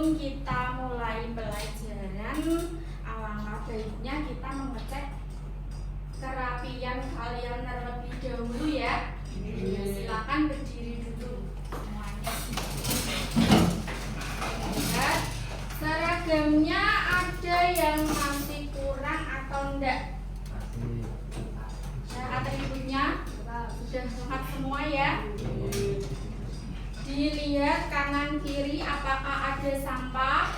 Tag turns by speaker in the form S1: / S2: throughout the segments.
S1: sebelum kita mulai pelajaran, alangkah baiknya kita mengecek kerapian kalian terlebih dahulu ya. Silakan berdiri dulu semuanya. Lihat, seragamnya ada yang masih kurang atau enggak? Atributnya sudah lengkap semua ya. Dilihat kanan kiri apakah ada sampah.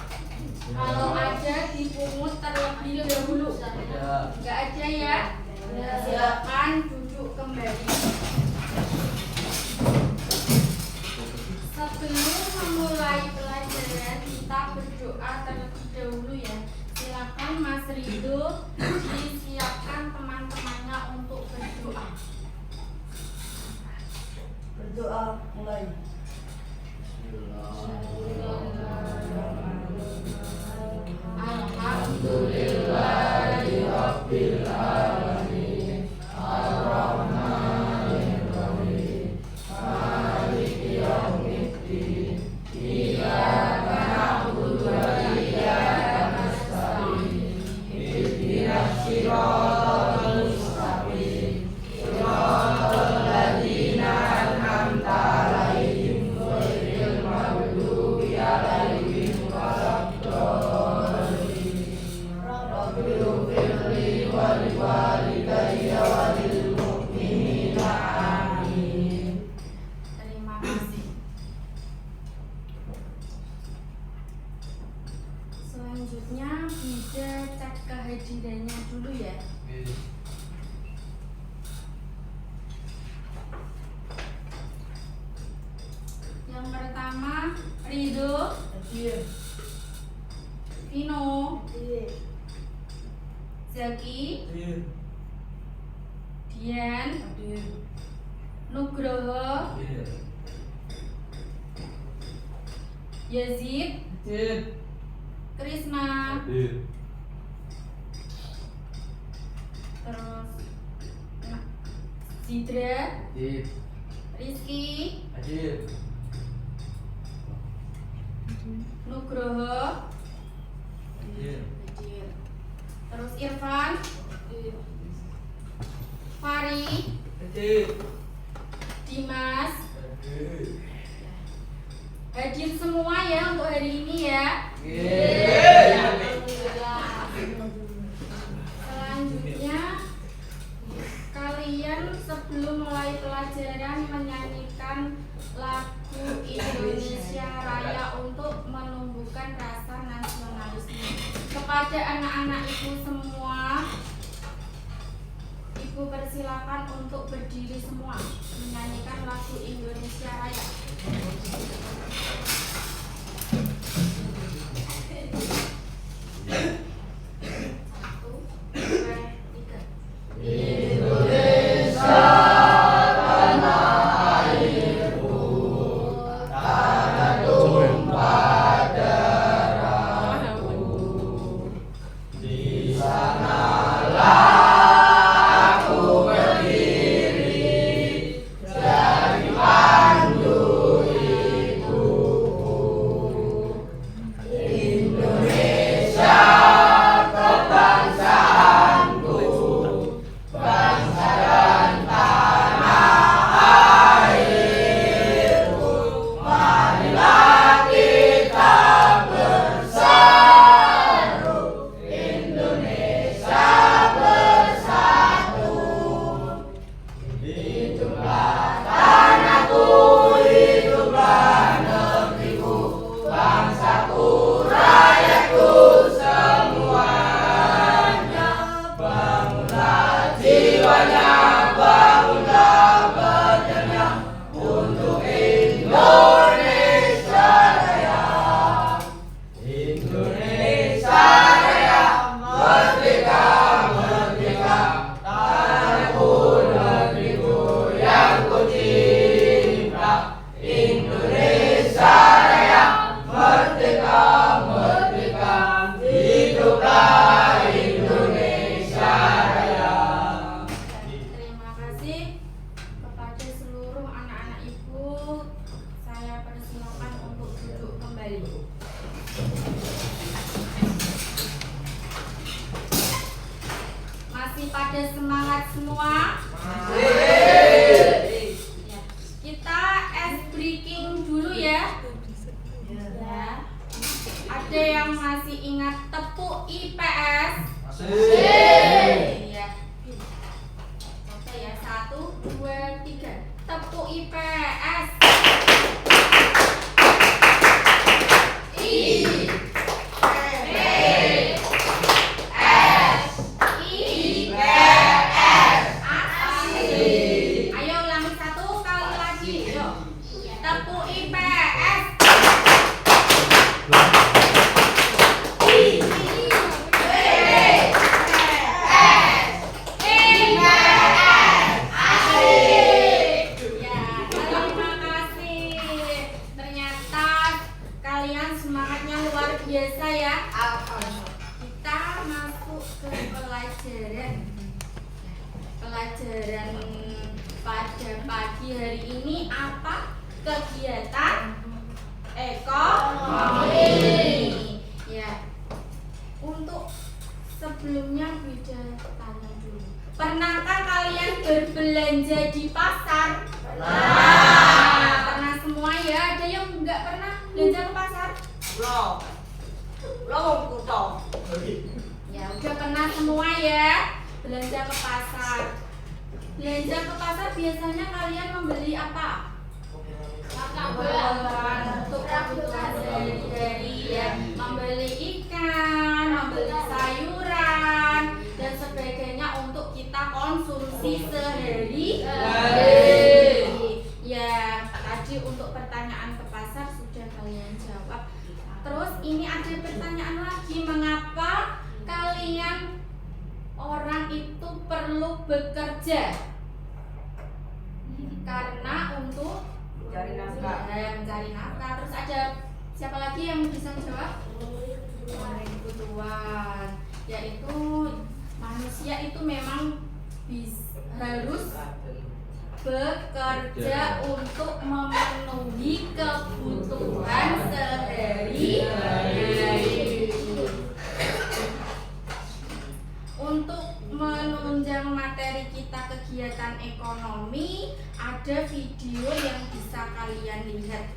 S1: Kalau ada dipungut terlebih dahulu. Enggak ada ya. Silakan duduk kembali. Sebelum memulai pelajaran kita berdoa terlebih dahulu ya. Silakan Mas Ridho disiapkan teman-temannya untuk berdoa.
S2: Berdoa mulai.
S3: Alhamdulillahirabbil alamin. Ar-Rahmanir Rahim. Maliki yaumiddin. Iyyaka na'budu wa iyyaka nasta'in. Ihdinas siratal mustaqim. Siratal ladzina an'amta 'alaihim ghairil maghdubi 'alaihim waladdallin. Rabbighfirli wa liwalidayya wa lil mu'minina amin.
S1: Terima kasih. Selanjutnya bisa cek kehadirannya dulu ya. Yang pertama Ridho,
S2: Hadir.
S1: Vino,
S2: Hadir.
S1: Zaki,
S2: Hadir.
S1: Dian,
S2: Hadir.
S1: Nugroho,
S2: Hadir.
S1: Yazid,
S2: Hadir.
S1: Krisna,
S2: Hadir.
S1: terus Zidra,
S2: Hadir.
S1: Rizky,
S2: Hadir.
S1: Nugroho,
S2: Hadir.
S1: terus Irfan, Fari,
S2: Hadir.
S1: Dimas,
S2: Hadir.
S1: hadir semua ya untuk hari ini ya. Selanjutnya kalian sebelum mulai pelajaran menyanyikan lagu Indonesia Raya untuk menumbuhkan rasa nasionalisme. Kepada anak-anak ibu semua, ibu persilakan untuk berdiri semua menyanyikan lagu Indonesia Raya. Satu, dua, tiga.
S3: Indonesia tanah airku, tanah tumpah darahku. Di sanalah aku berdiri, jadi pandu hidupku.
S1: Masih pada semangat semua? Ya. Kita ice breaking dulu ya. Ya. Ada yang masih ingat tepuk IPS? Iya. Oke ya, 1, 2, 3. Tepuk IPS. Ayo ulangi 1 kali lagi. Yuk. Tepuk IPS. Ya, terima kasih. Ternyata kalian semangatnya luar biasa ya. Kita masuk ke pelajaran pada pagi hari ini apa? Kegiatan ekonomi. Ya. Untuk sebelumnya Bida tanya dulu. Pernahkah kalian berbelanja di pasar? Pernah semua ya. Ada yang nggak pernah belanja ke pasar? Ya udah pernah semua ya belanja ke pasar. Belanja ke pasar biasanya kalian membeli apa? Kebutuhan untuk kebutuhan sehari-hari ya. Membeli ikan, membeli sayuran dan sebagainya untuk kita konsumsi sehari-hari. Ya, tadi untuk pertanyaan ke pasar sudah kalian jawab. Terus ini ada pertanyaan lagi, mengapa kalian orang itu perlu bekerja? Karena untuk mencari nafkah. Terus ada siapa lagi yang bisa jawab? Kebutuhan, yaitu manusia itu memang harus bekerja untuk memenuhi kebutuhan sehari-hari. Untuk menunjang materi kita kegiatan ekonomi, ada video yang bisa kalian lihat.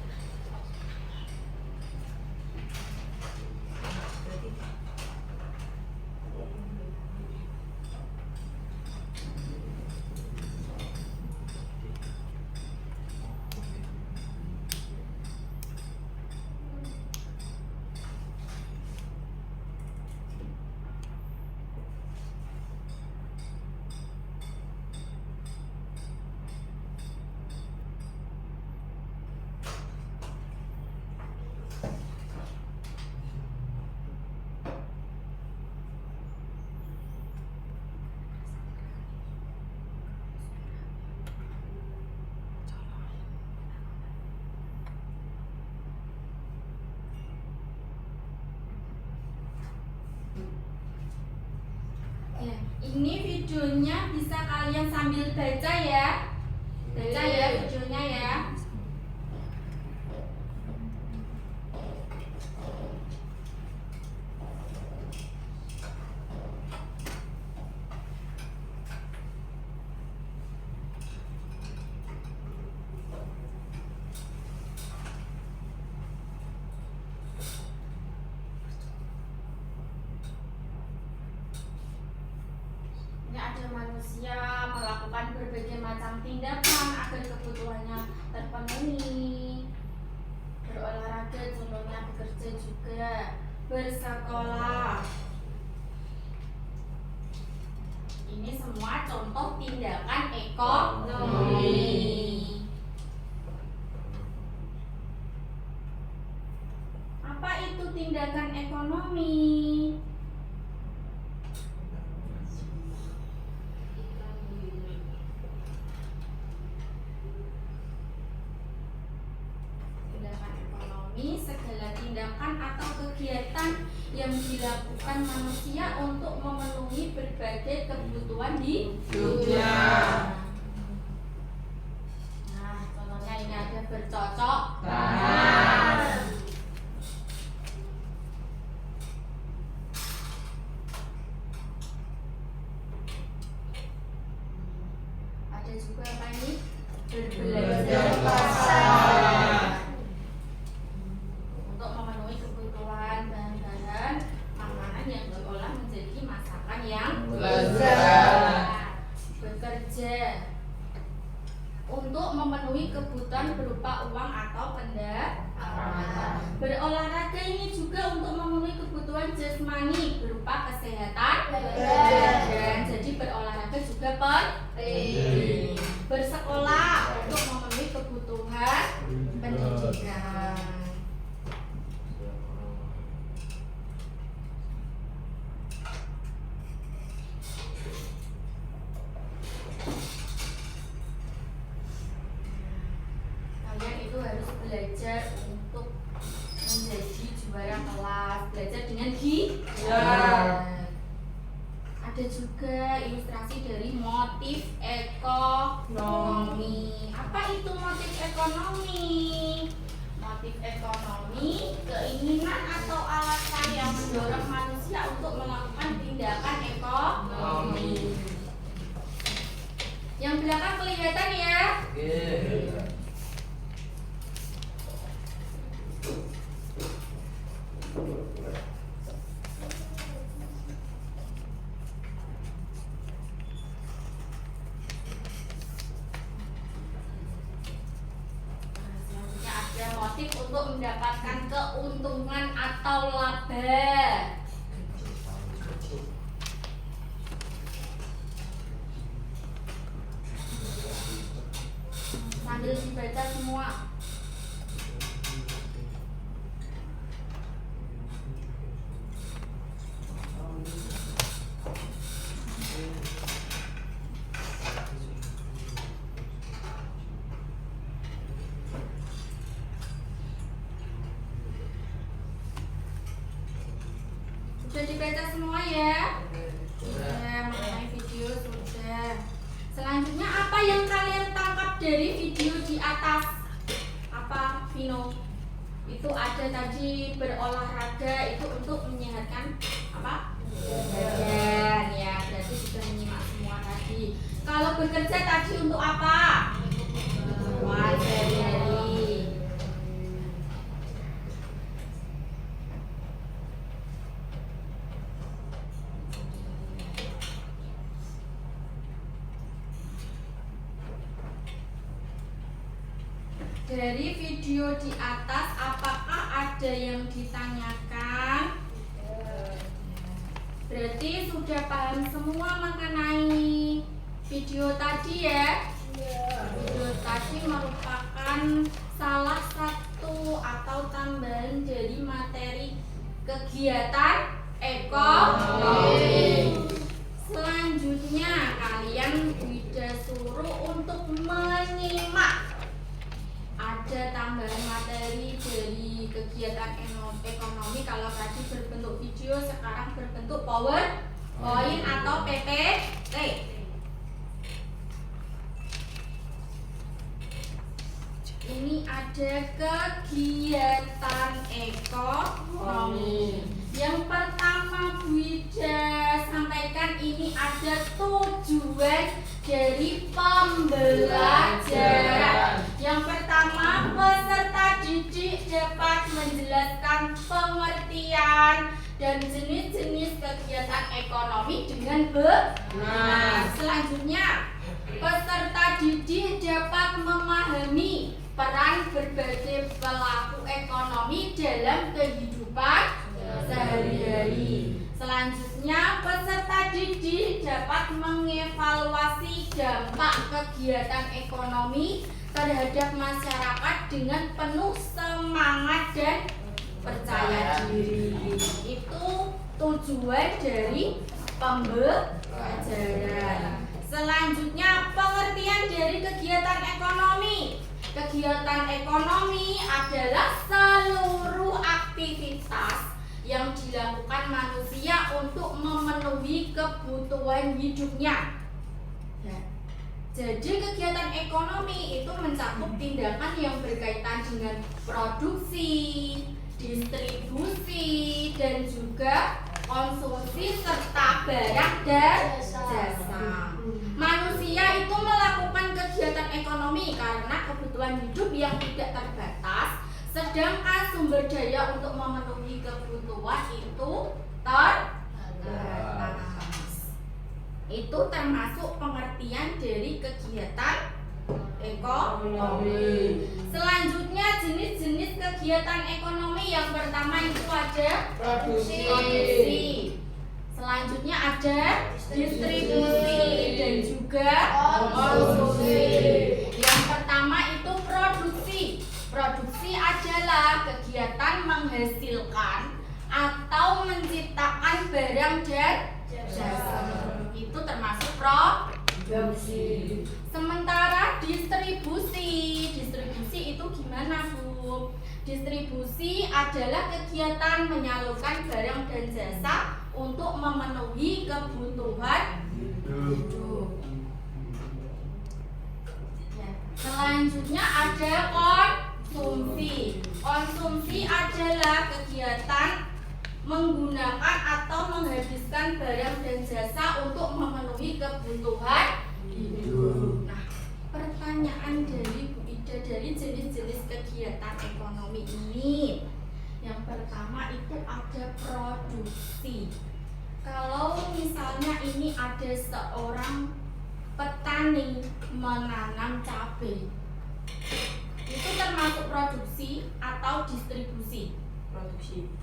S1: Ya, ini videonya bisa kalian sambil baca ya. Baca ya videonya ya. Ada manusia melakukan berbagai macam tindakan agar kebutuhannya terpenuhi. Berolahraga, contohnya bekerja juga, bersekolah. Ini semua contoh tindakan ekonomi. Apa itu tindakan ekonomi? Segala tindakan atau kegiatan yang dilakukan manusia untuk memenuhi berbagai kebutuhan di dunia. Nah, contohnya ini ada bercocok tanam. juga apa ini?
S3: Belajar pasar.
S1: Untuk memenuhi kebutuhan bahan-bahan makanan yang diolah menjadi masakan yang
S3: Lezat.
S1: Bekerja untuk memenuhi kebutuhan berupa uang atau pendapatan. Berolahraga ini juga untuk memenuhi kebutuhan jasmani berupa kesehatan badan. Jadi berolahraga juga penting. Bersekolah untuk memenuhi kebutuhan pendidikan. Kalian itu harus belajar untuk menjadi juara kelas, belajar dengan giat. Ada juga ilustrasi dari motif ekonomi. Apa itu motif ekonomi? Motif ekonomi, keinginan atau alasan yang mendorong manusia untuk melakukan tindakan ekonomi. Yang belakang kelihatan ya?
S2: Oke.
S1: Selanjutnya ada motif untuk mendapatkan keuntungan atau laba. Sambil dibaca semua. Sudah dibaca semua ya? Sudah, mengenai video sudah. Selanjutnya apa yang kalian tangkap dari video di atas? Apa, Vino? Itu ada tadi berolahraga itu untuk menyehatkan apa? Badan ya, berarti sudah menyimak semua tadi. Kalau bekerja tadi untuk apa? Sehari-hari. Dari video di atas, apakah ada yang ditanyakan? Berarti sudah paham semua mengenai video tadi ya? Video tadi merupakan salah satu atau tambahan dari materi kegiatan ekonomi. Selanjutnya kalian disuruh untuk menyimak. Ada tambahan materi dari kegiatan ekonomi. Kalau tadi berbentuk video, sekarang berbentuk PowerPoint atau PPT. Ini ada kegiatan ekonomi. Yang pertama Bu Ida sampaikan ini ada tujuan dari pembelajaran. Yang pertama, peserta didik dapat menjelaskan pengertian dan jenis-jenis kegiatan ekonomi dengan benar. Selanjutnya, peserta didik dapat memahami peran berbagai pelaku ekonomi dalam kehidupan sehari-hari. Selanjutnya, peserta didik dapat mengevaluasi dampak kegiatan ekonomi terhadap masyarakat dengan penuh semangat dan percaya diri. Itu tujuan dari pembelajaran. Selanjutnya, pengertian dari kegiatan ekonomi. Kegiatan ekonomi adalah seluruh aktivitas yang dilakukan manusia untuk memenuhi kebutuhan hidupnya. Ya. Jadi kegiatan ekonomi itu mencakup tindakan yang berkaitan dengan produksi, distribusi, dan juga konsumsi serta barang dan jasa. Manusia itu melakukan karena kebutuhan hidup yang tidak terbatas, sedangkan sumber daya untuk memenuhi kebutuhan itu terbatas. Itu termasuk pengertian dari kegiatan ekonomi. Selanjutnya jenis-jenis kegiatan ekonomi yang pertama itu ada produksi. Selanjutnya ada distribusi dan juga konsumsi. Yang pertama itu produksi. Produksi adalah kegiatan menghasilkan atau menciptakan barang dan jasa. Itu termasuk produksi. Sementara distribusi itu gimana, Bu? Distribusi adalah kegiatan menyalurkan barang dan jasa untuk memenuhi kebutuhan hidup. Ya. Selanjutnya ada konsumsi. Konsumsi adalah kegiatan menggunakan atau menghabiskan barang dan jasa untuk memenuhi kebutuhan hidup. Nah, pertanyaan dari Bu Ida dari jenis-jenis kegiatan ekonomi ini, yang pertama itu ada produksi. Kalau misalnya ini ada seorang petani menanam cabai, itu termasuk produksi atau distribusi?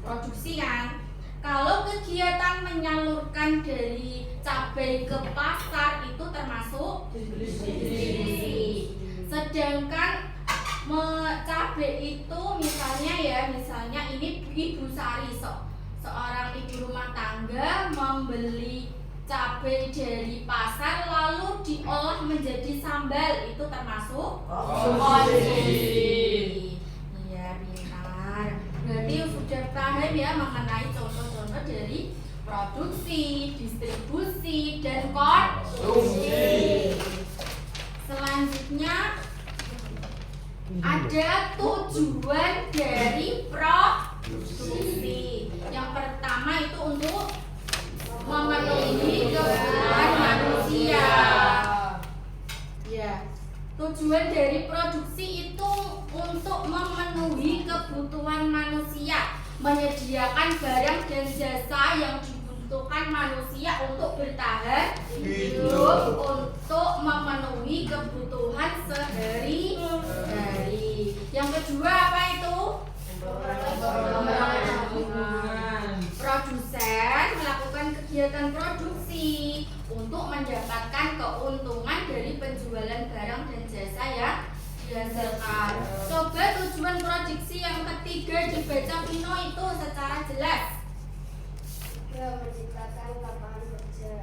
S1: Produksi kan. Kalau kegiatan menyalurkan dari cabai ke pasar itu termasuk distribusi. Sedangkan cabai itu misalnya ini Ibu Sari, seorang ibu rumah tangga membeli cabai dari pasar lalu diolah menjadi sambal, itu termasuk konsumsi. Iya, benar. Berarti sudah paham ya mengenai contoh-contoh dari produksi, distribusi, dan konsumsi. Selanjutnya ada tujuan dari produksi. Yang pertama itu untuk memenuhi kebutuhan manusia. Ya, tujuan dari produksi itu untuk memenuhi kebutuhan manusia, menyediakan barang dan jasa yang dibutuhkan manusia untuk bertahan hidup, untuk memenuhi kebutuhan sehari-hari. Yang kedua apa itu? Produsen melakukan kegiatan produksi untuk mendapatkan keuntungan dari penjualan barang dan jasa yang dihasilkan. Coba tujuan produksi yang ketiga dibaca Vino itu secara jelas.
S3: Menciptakan lapangan kerja.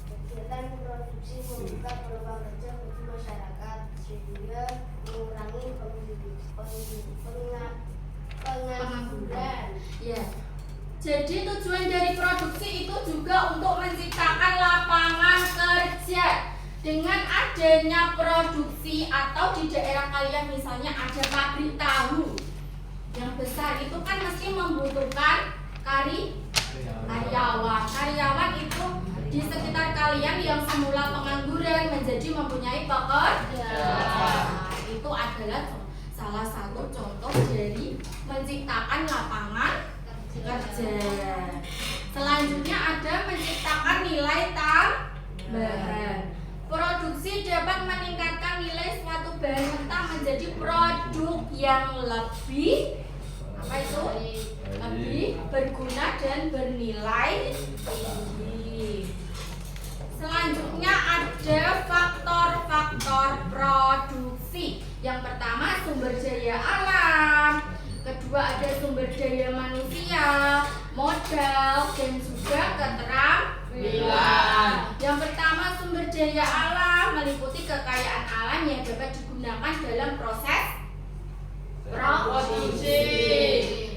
S3: Kegiatan produksi membuka peluang kerja bagi masyarakat sehingga mengurangi pengangguran.
S1: Ya. Jadi tujuan dari produksi itu juga untuk menciptakan lapangan kerja. Dengan adanya produksi atau di daerah kalian misalnya ada pabrik tahu yang besar, itu kan mesti membutuhkan karyawan. Karyawan itu di sekitar kalian yang semula pengangguran menjadi mempunyai pekerjaan. Itu adalah salah satu contoh dari menciptakan lapangan kerja. Selanjutnya ada menciptakan nilai tambahan. Produksi dapat meningkatkan nilai suatu bahan mentah menjadi produk yang lebih lebih berguna dan bernilai tinggi. Selanjutnya ada faktor-faktor produksi. Yang pertama sumber daya alam, kedua ada sumber daya manusia, modal, dan juga keterampilan. Yang pertama sumber daya alam meliputi kekayaan alam yang dapat digunakan dalam proses produksi.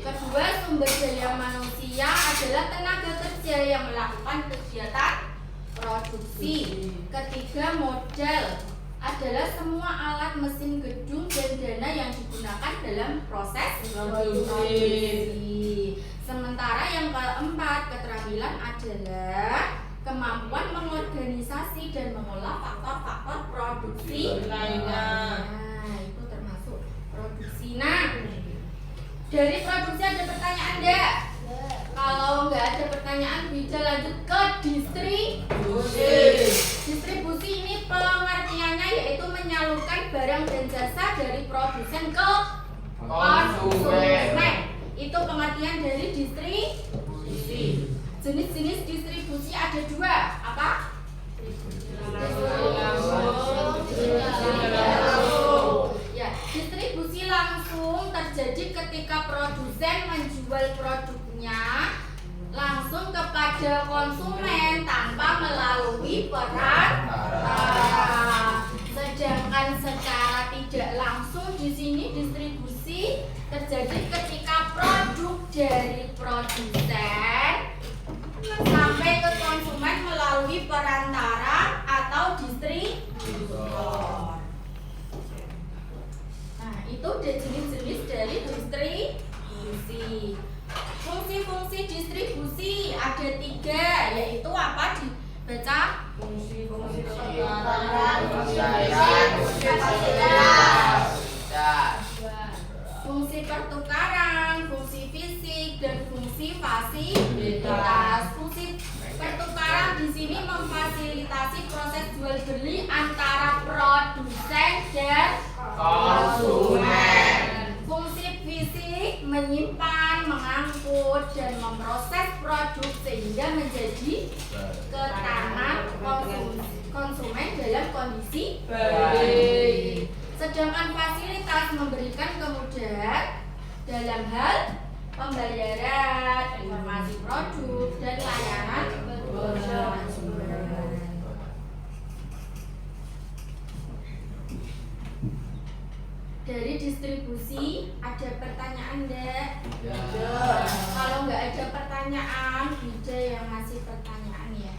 S1: Kedua sumber daya manusia adalah tenaga kerja yang melakukan kegiatan produksi. Ketiga modal adalah semua alat, mesin, gedung, dan dana yang digunakan dalam proses produksi. Sementara yang keempat, keterampilan adalah kemampuan mengorganisasi dan mengolah faktor-faktor produksi lainnya. Nah, Nah, dari produksi ada pertanyaan enggak? Kalau nggak ada pertanyaan, bisa lanjut ke distribusi. Distribusi ini pengertiannya yaitu menyalurkan barang dan jasa dari produsen ke konsumen. Itu pengertian dari distribusi. Jenis-jenis distribusi ada dua. Apa? Ya, distribusi langsung terjadi ketika produsen menjual produknya langsung kepada konsumen tanpa melalui perantara. Sedangkan secara tidak langsung di sini distribusi terjadi ketika produk dari produsen sampai ke konsumen melalui perantara atau distributor. Nah, itu jenis-jenis dari distribusi. Fungsi-fungsi distribusi ada 3, yaitu apa? Dibaca.
S3: Fungsi
S1: pertukaran, fungsi fisik, dan fungsi fasilitas. Fungsi pertukaran di sini memfasilitasi proses jual beli antara produsen dan konsumen. Fungsi fisik menyimpan, mengangkut, dan memproses produk sehingga menjadi ke tangan konsumen dalam kondisi baik. Sedangkan fasilitas memberikan kemudahan dalam hal pembayaran, informasi produk, dan layanan berkelanjutan. Dari distribusi ada pertanyaan enggak? Kalau nggak ada pertanyaan, Bija yang ngasih pertanyaan ya.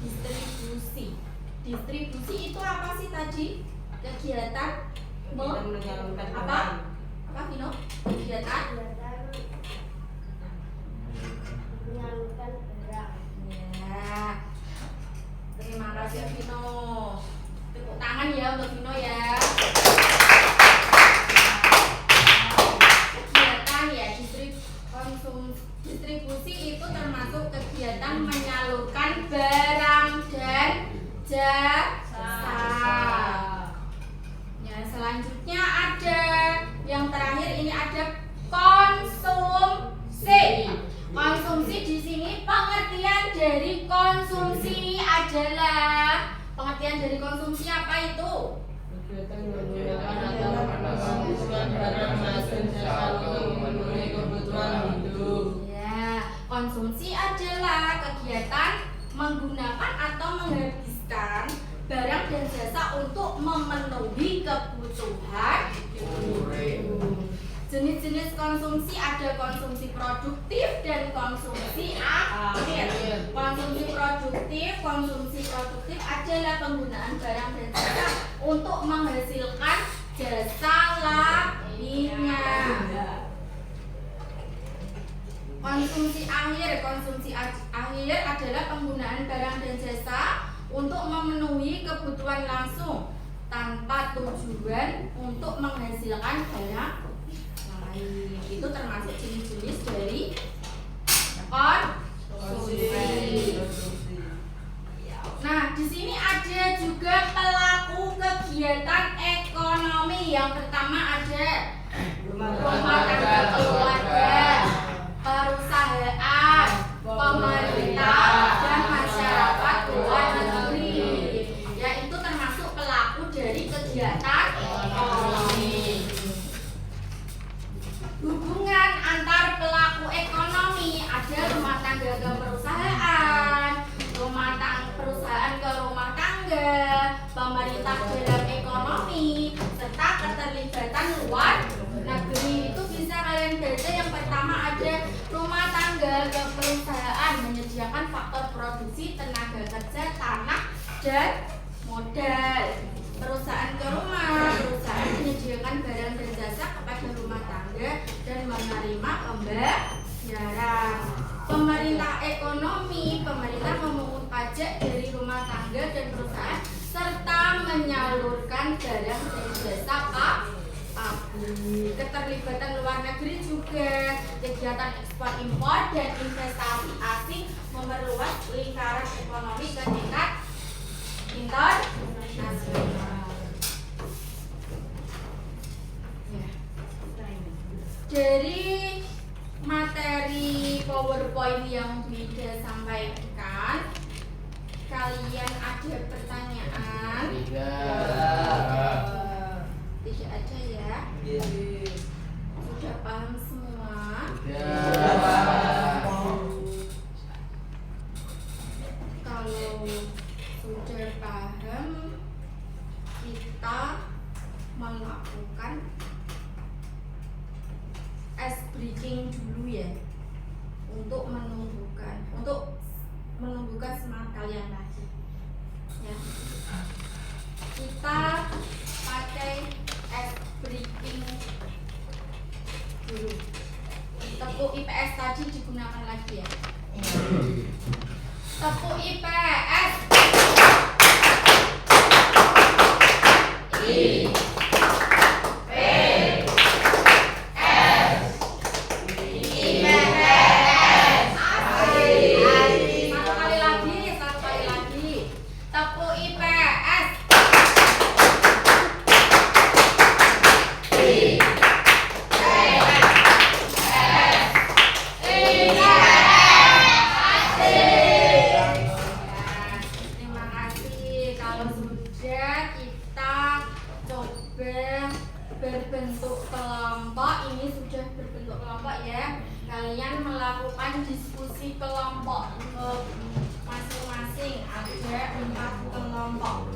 S1: Distribusi. Distribusi itu apa sih tadi? Kegiatan
S4: menyalurkan
S1: apa? Apa Vino? Kegiatan
S3: menyalurkan barang.
S1: ya. Terima kasih Vino. Tepuk tangan ya untuk Vino ya. Kegiatan ya, distribusi itu termasuk kegiatan menyalurkan barang dan jasa. Ya, selanjutnya ada yang terakhir ini ada konsumsi. Konsumsi di sini pengertian dari konsumsi adalah pengertian dari konsumsi apa itu?
S4: kegiatan menggunakan atau menghabiskan barang hasil jasa untuk memenuhi kebutuhan hidup.
S1: Ya, konsumsi adalah kegiatan menggunakan atau menghabiskan barang dan jasa untuk memenuhi kebutuhan hidup. Jenis-jenis konsumsi ada konsumsi produktif dan konsumsi akhir. Konsumsi produktif adalah penggunaan barang dan jasa untuk menghasilkan jasa lainnya. Konsumsi akhir adalah penggunaan barang dan jasa untuk memenuhi kebutuhan langsung tanpa tujuan untuk menghasilkan barang lain. Itu termasuk jenis-jenis dari konsumsi. Nah, di sini ada juga pelaku kegiatan ekonomi. Yang pertama ada rumah tangga keluarga, perusahaan, pemerintah, dan masyarakat luar negeri. Ya, itu termasuk pelaku dari kegiatan ekonomi. Hubungan antar pelaku ekonomi ada rumah tangga ke perusahaan, perusahaan ke rumah tangga, pemerintah dalam ekonomi, serta keterlibatan luar negeri. Itu bisa kalian baca. Yang pertama ada rumah tangga ke perusahaan, menyediakan faktor produksi, tenaga kerja, tanah, dan modal. Perusahaan ke rumah, perusahaan menyediakan barang dan jasa kepada rumah tangga dan menerima pembayaran. Pemerintah ekonomi, pemerintah memungut pajak dari rumah tangga dan perusahaan serta menyalurkan barang dan jasa Keterlibatan luar negeri juga, kegiatan ekspor impor dan investasi asing memperluas lingkaran ekonomi ke tingkat internasional. Dari materi PowerPoint yang Wida sampaikan, kalian ada pertanyaan? Tidak ada ya? Sudah paham semua? Kalau sudah paham, kita melakukan ice breaking dulu ya, untuk menumbuhkan semangat kalian lagi ya. Kita pakai ice breaking dulu. Tepuk IPS tadi digunakan lagi ya. Tepuk IPS. Berbentuk kelompok, ini sudah berbentuk kelompok ya. Kalian melakukan diskusi kelompok masing-masing, ada 4 kelompok.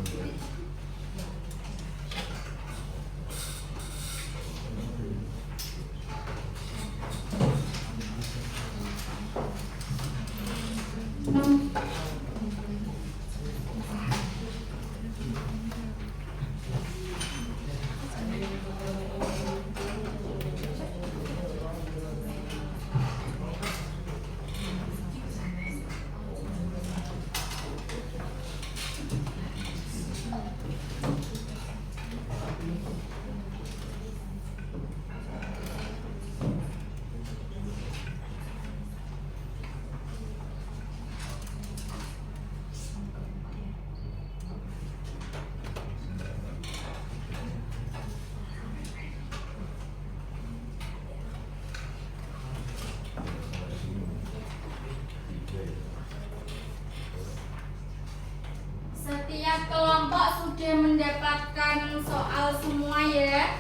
S1: Setiap kelompok sudah mendapatkan soal semua ya.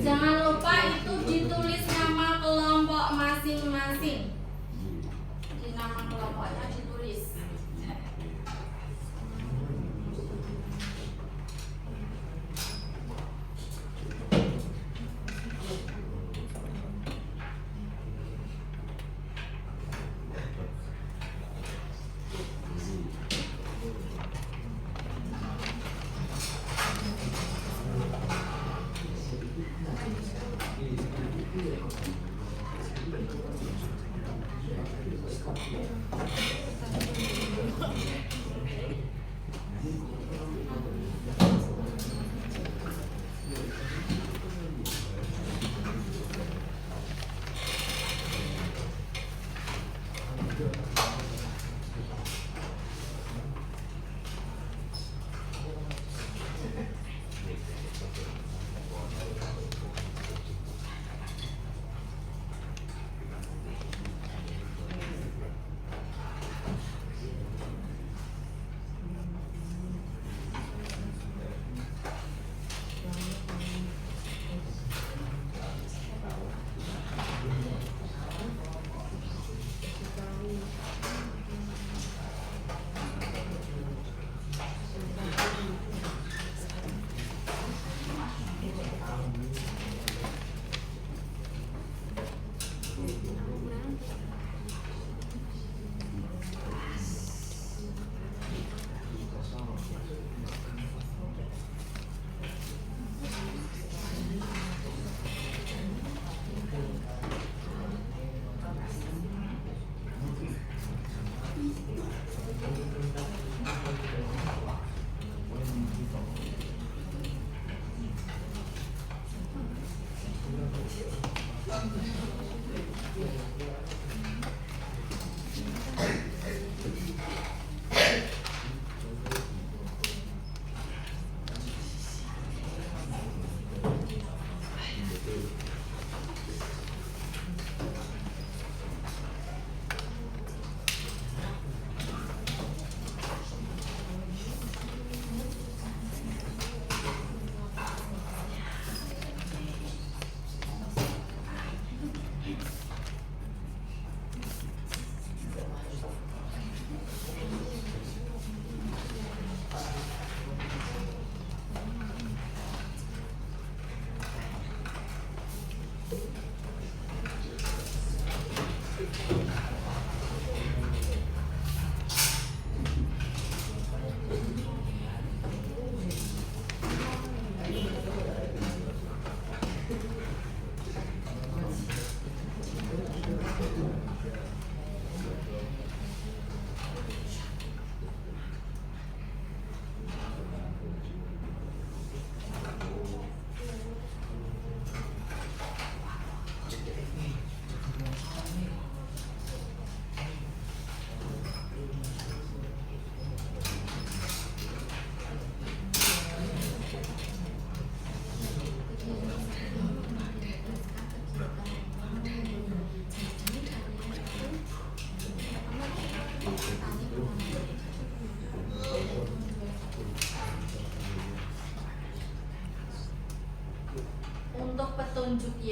S1: Jangan lupa itu ditulis nama kelompok masing-masing. Di nama kelompoknya ditulis.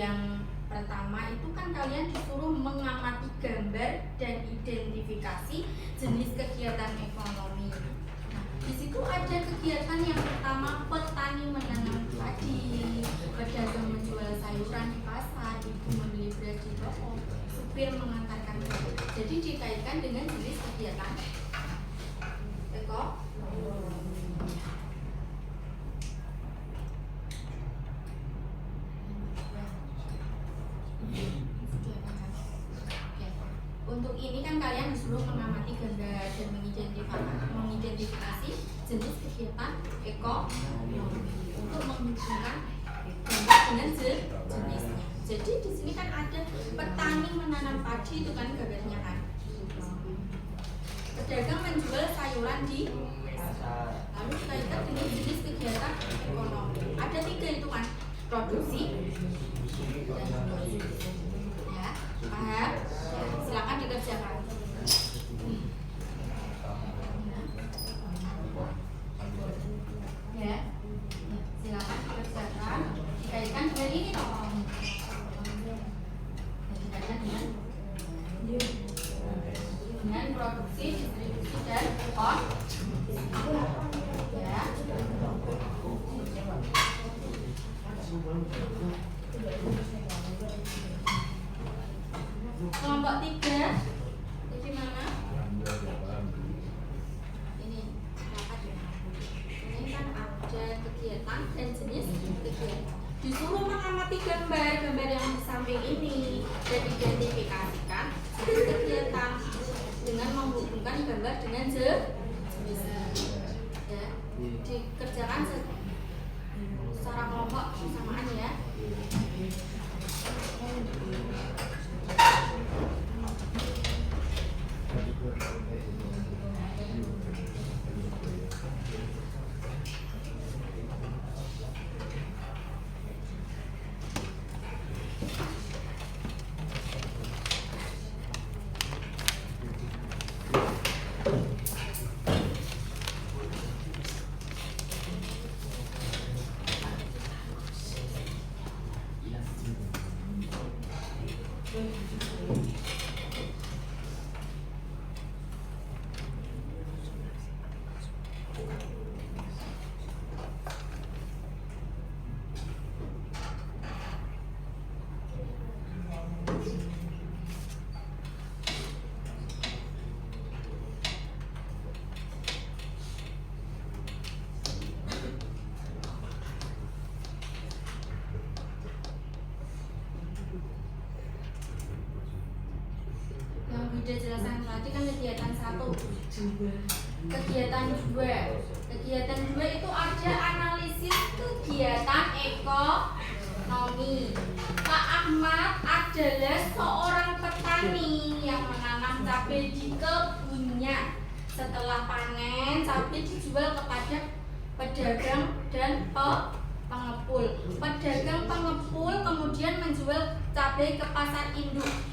S1: yang pertama itu kan kalian disuruh mengamati gambar dan identifikasi jenis kegiatan ekonomi. Nah, di situ ada kegiatan yang pertama, petani menanam padi, pedagang menjual sayuran di pasar, ibu membeli beras di toko, supir mengantarkan barang. Jadi dikaitkan dengan jenis kegiatan Untuk ini kan kalian disuruh mengamati gambar dan mengidentifikasi jenis kegiatan ekonomi untuk menghubungkan gambar dengan jenisnya. Jadi di sini kan ada petani menanam padi, itu kan gambarnya kan. Pedagang menjual sayuran di pasar. Lalu dikaitkan dengan jenis kegiatan ekonomi. Ada 3 itu kan, produksi dan ya, paham? Silakan dikerjakan. Ya, silakan dikerjakan. Dikaitkan dengan ini dong. Dikaitkan dengan produksi, distribusi dan ya. Kelompok 3 bagaimana? Ini kan ada kegiatan dan jenis kegiatan. Disuruh mengamati gambar yang di samping ini dan identifikasikan jenis kegiatan dengan menghubungkan gambar dengan jenis. Ya, dikerjakan secara kelompok bersamaan ya. Udah jelasan tadi kan kegiatan 1. Kegiatan 2 itu ada analisis kegiatan ekonomi. Pak Ahmad adalah seorang petani yang menanam cabai di kebunnya. Setelah panen, cabai dijual kepada pedagang dan pengepul. Pedagang pengepul kemudian menjual cabai ke pasar induk.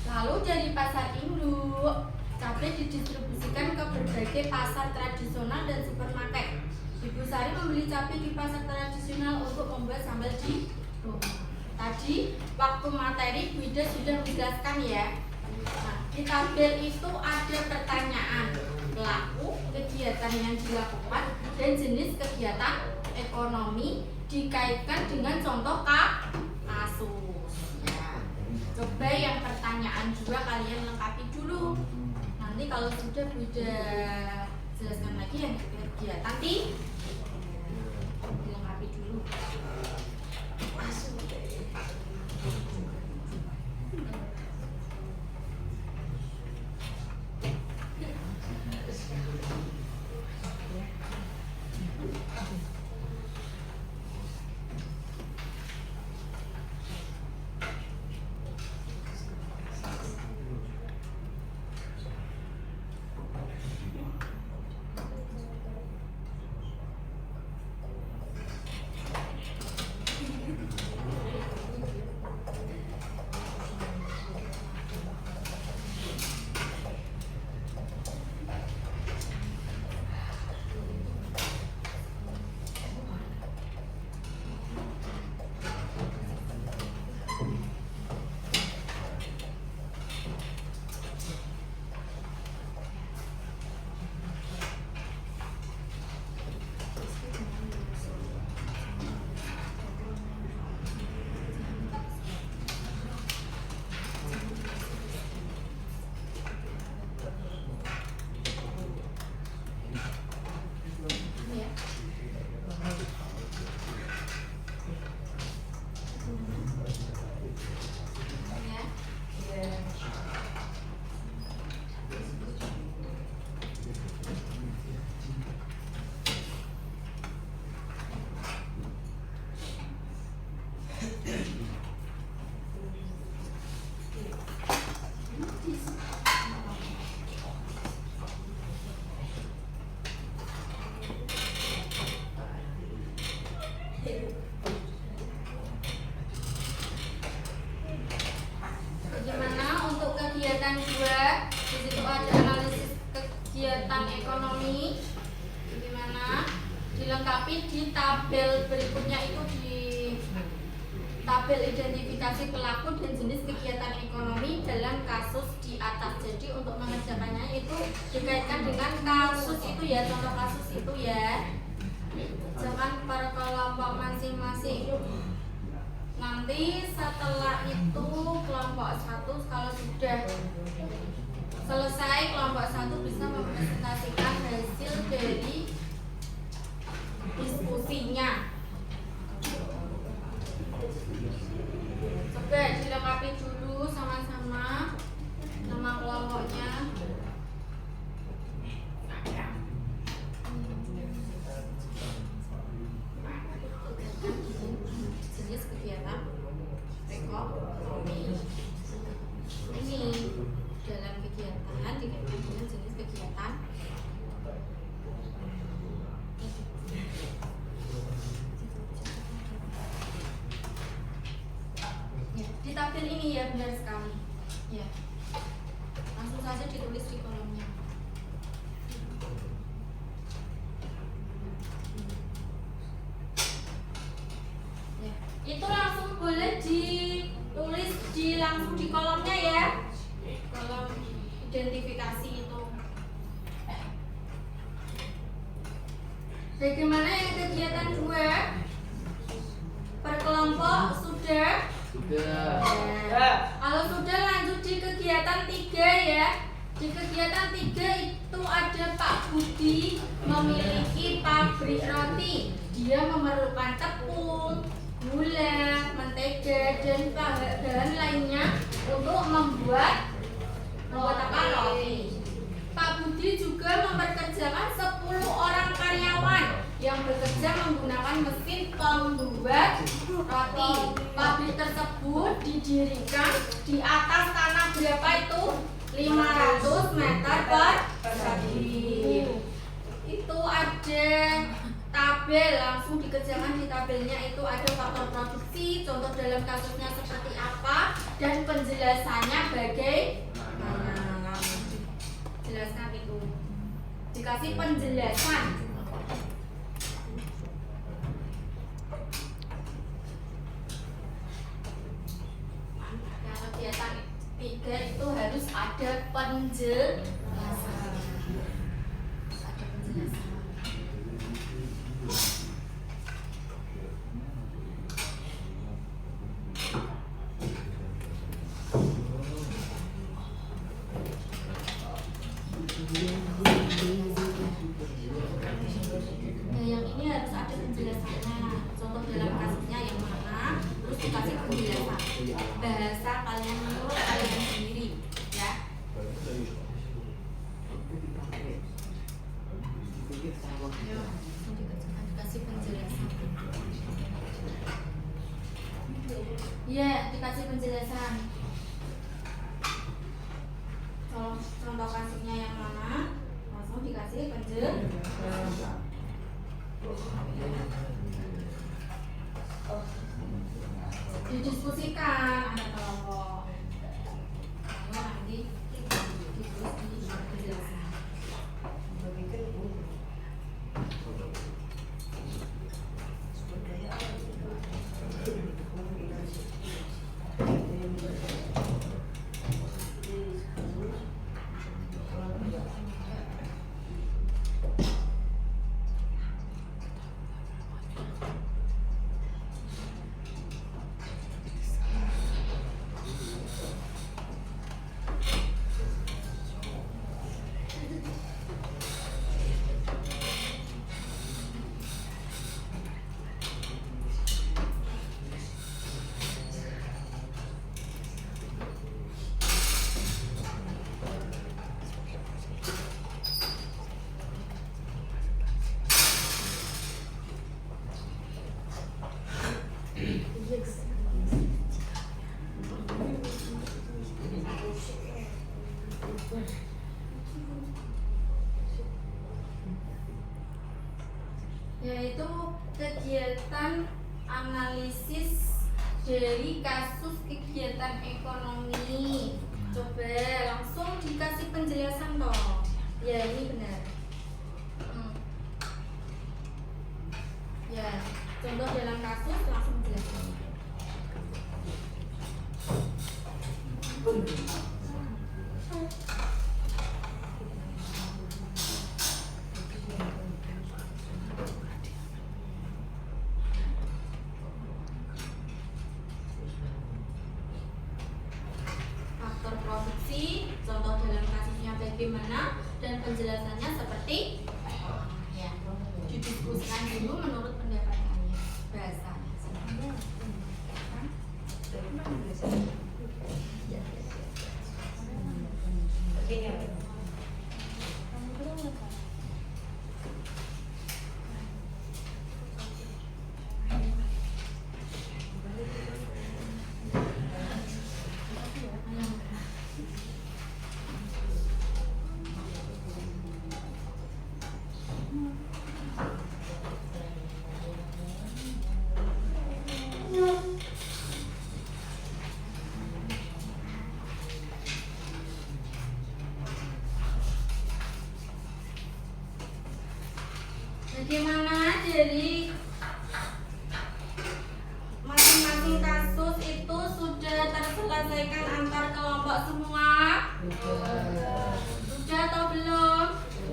S1: Lalu dari pasar induk, cabai didistribusikan ke berbagai pasar tradisional dan supermarket. Ibu Sari membeli cabai di pasar tradisional untuk membuat sambal di rumah. Tadi waktu materi Bu Ida sudah menjelaskan ya. Nah, di tabel itu ada pertanyaan, pelaku, kegiatan yang dilakukan, dan jenis kegiatan ekonomi dikaitkan dengan contoh kasus. Coba yang pertanyaan 2 kalian lengkapi dulu. Nanti kalau sudah sudah jelaskan lagi yang kegiatan dilengkapi dulu. kegiatan ekonomi gimana dilengkapi di tabel berikutnya, itu di tabel identifikasi pelaku dan jenis kegiatan ekonomi dalam kasus di atas. Jadi untuk mengerjakannya itu dikaitkan dengan kasus itu ya, contoh kasus itu ya, jangan per kelompok masing-masing. Nanti setelah itu kelompok 1 kalau sudah selesai kelompok 1 bisa mempresentasikan hasil dari diskusinya. Coba dilengkapi dulu sama-sama nama kelompoknya. Jenis kegiatan ekonomi. Ini dalam kegiatan dikaitkan dengan jenis kegiatan. Di tabel ini ya, benar sekali ya, langsung saja ditulis di kolomnya. Ya, itu langsung boleh ditulis langsung di kolomnya ya, kolom identifikasi itu. Bagaimana yang kegiatan 2 per kelompok sudah?
S2: Sudah.
S1: Kalau sudah lanjut di kegiatan 3 ya. Di kegiatan 3 itu ada Pak Budi memiliki pabrik roti. Dia memerlukan tepung, gula, mentega dan bahan lainnya untuk membuat apa roti. Pak Budi juga memperkerjakan 10 orang karyawan yang bekerja menggunakan mesin pembuat roti. Pabrik tersebut didirikan di atas tanah berapa itu? 500 meter persegi. Itu ada tabel, langsung dikerjakan di tabelnya. Itu ada faktor produksi, contoh dalam kasusnya seperti apa, dan penjelasannya bagaimana. Jelaskan itu, dikasih penjelasan. Kalau kegiatan 3 itu harus ada penjelasan. Ada penjelasan. Nah, yang ini harus ada penjelasannya. Contoh dalam kasusnya yang mana, terus dikasih penjelasan. Bahasa kalian menurut kalian sendiri, ya. Dikasih penjelasan. Iya, dikasih penjelasan. Contoh kasusnya yang mana, langsung dikasih penjelasan. Didiskusikan ada kelompok. Lalu nanti ditulis di penjelasan. Yaitu kegiatan analisis dari kasus kegiatan ekonomi. Coba langsung dikasih penjelasan toh. Ya ini contoh dalam kasus langsung jelaskan. Faktor produksi, contoh dalam kasusnya bagaimana dan penjelasannya seperti ya, didiskusikan dulu menurut pendapat kalian. Bahasanya bagaimana dari masing-masing kasus itu sudah terselesaikan antar kelompok semua? Sudah atau belum?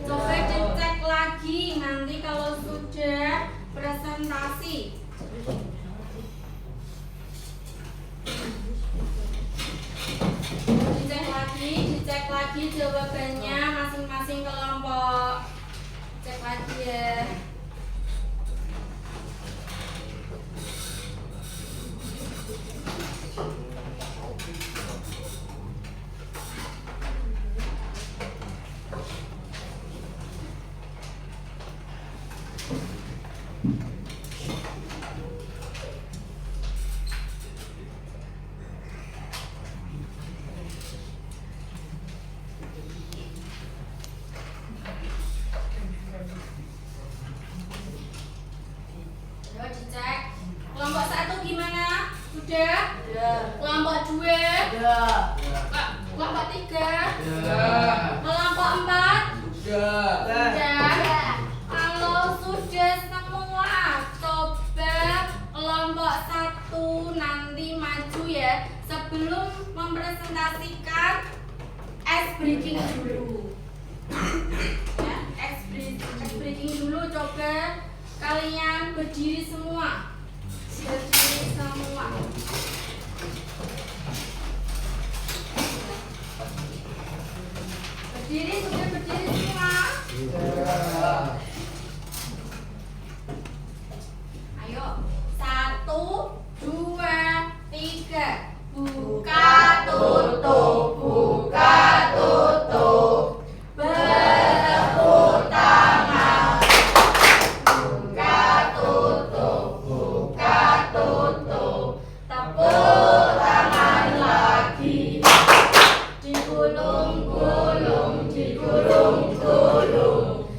S1: Coba dicek lagi nanti kalau sudah presentasi. Dicek lagi jawabannya masing-masing kelompok. Cek lagi ya. Coba dicek. Kelompok 1 gimana? Sudah? Kelompok 2? Kelompok 3? Kelompok 4? Sudah. Kalau sudah semua, coba kelompok 1 nanti maju ya. Sebelum mempresentasikan ice breaking dulu. Ya, ice breaking dulu, coba kalian berdiri semua. Berdiri semua. Berdiri, sudah berdiri semua. Ayo, 1, 2, 3. Buka tutup, buka tutup. Bertepuk tangan. Buka tutup, buka tutup. Tepuk tangan lagi. Digulung-gulung, digulung-gulung.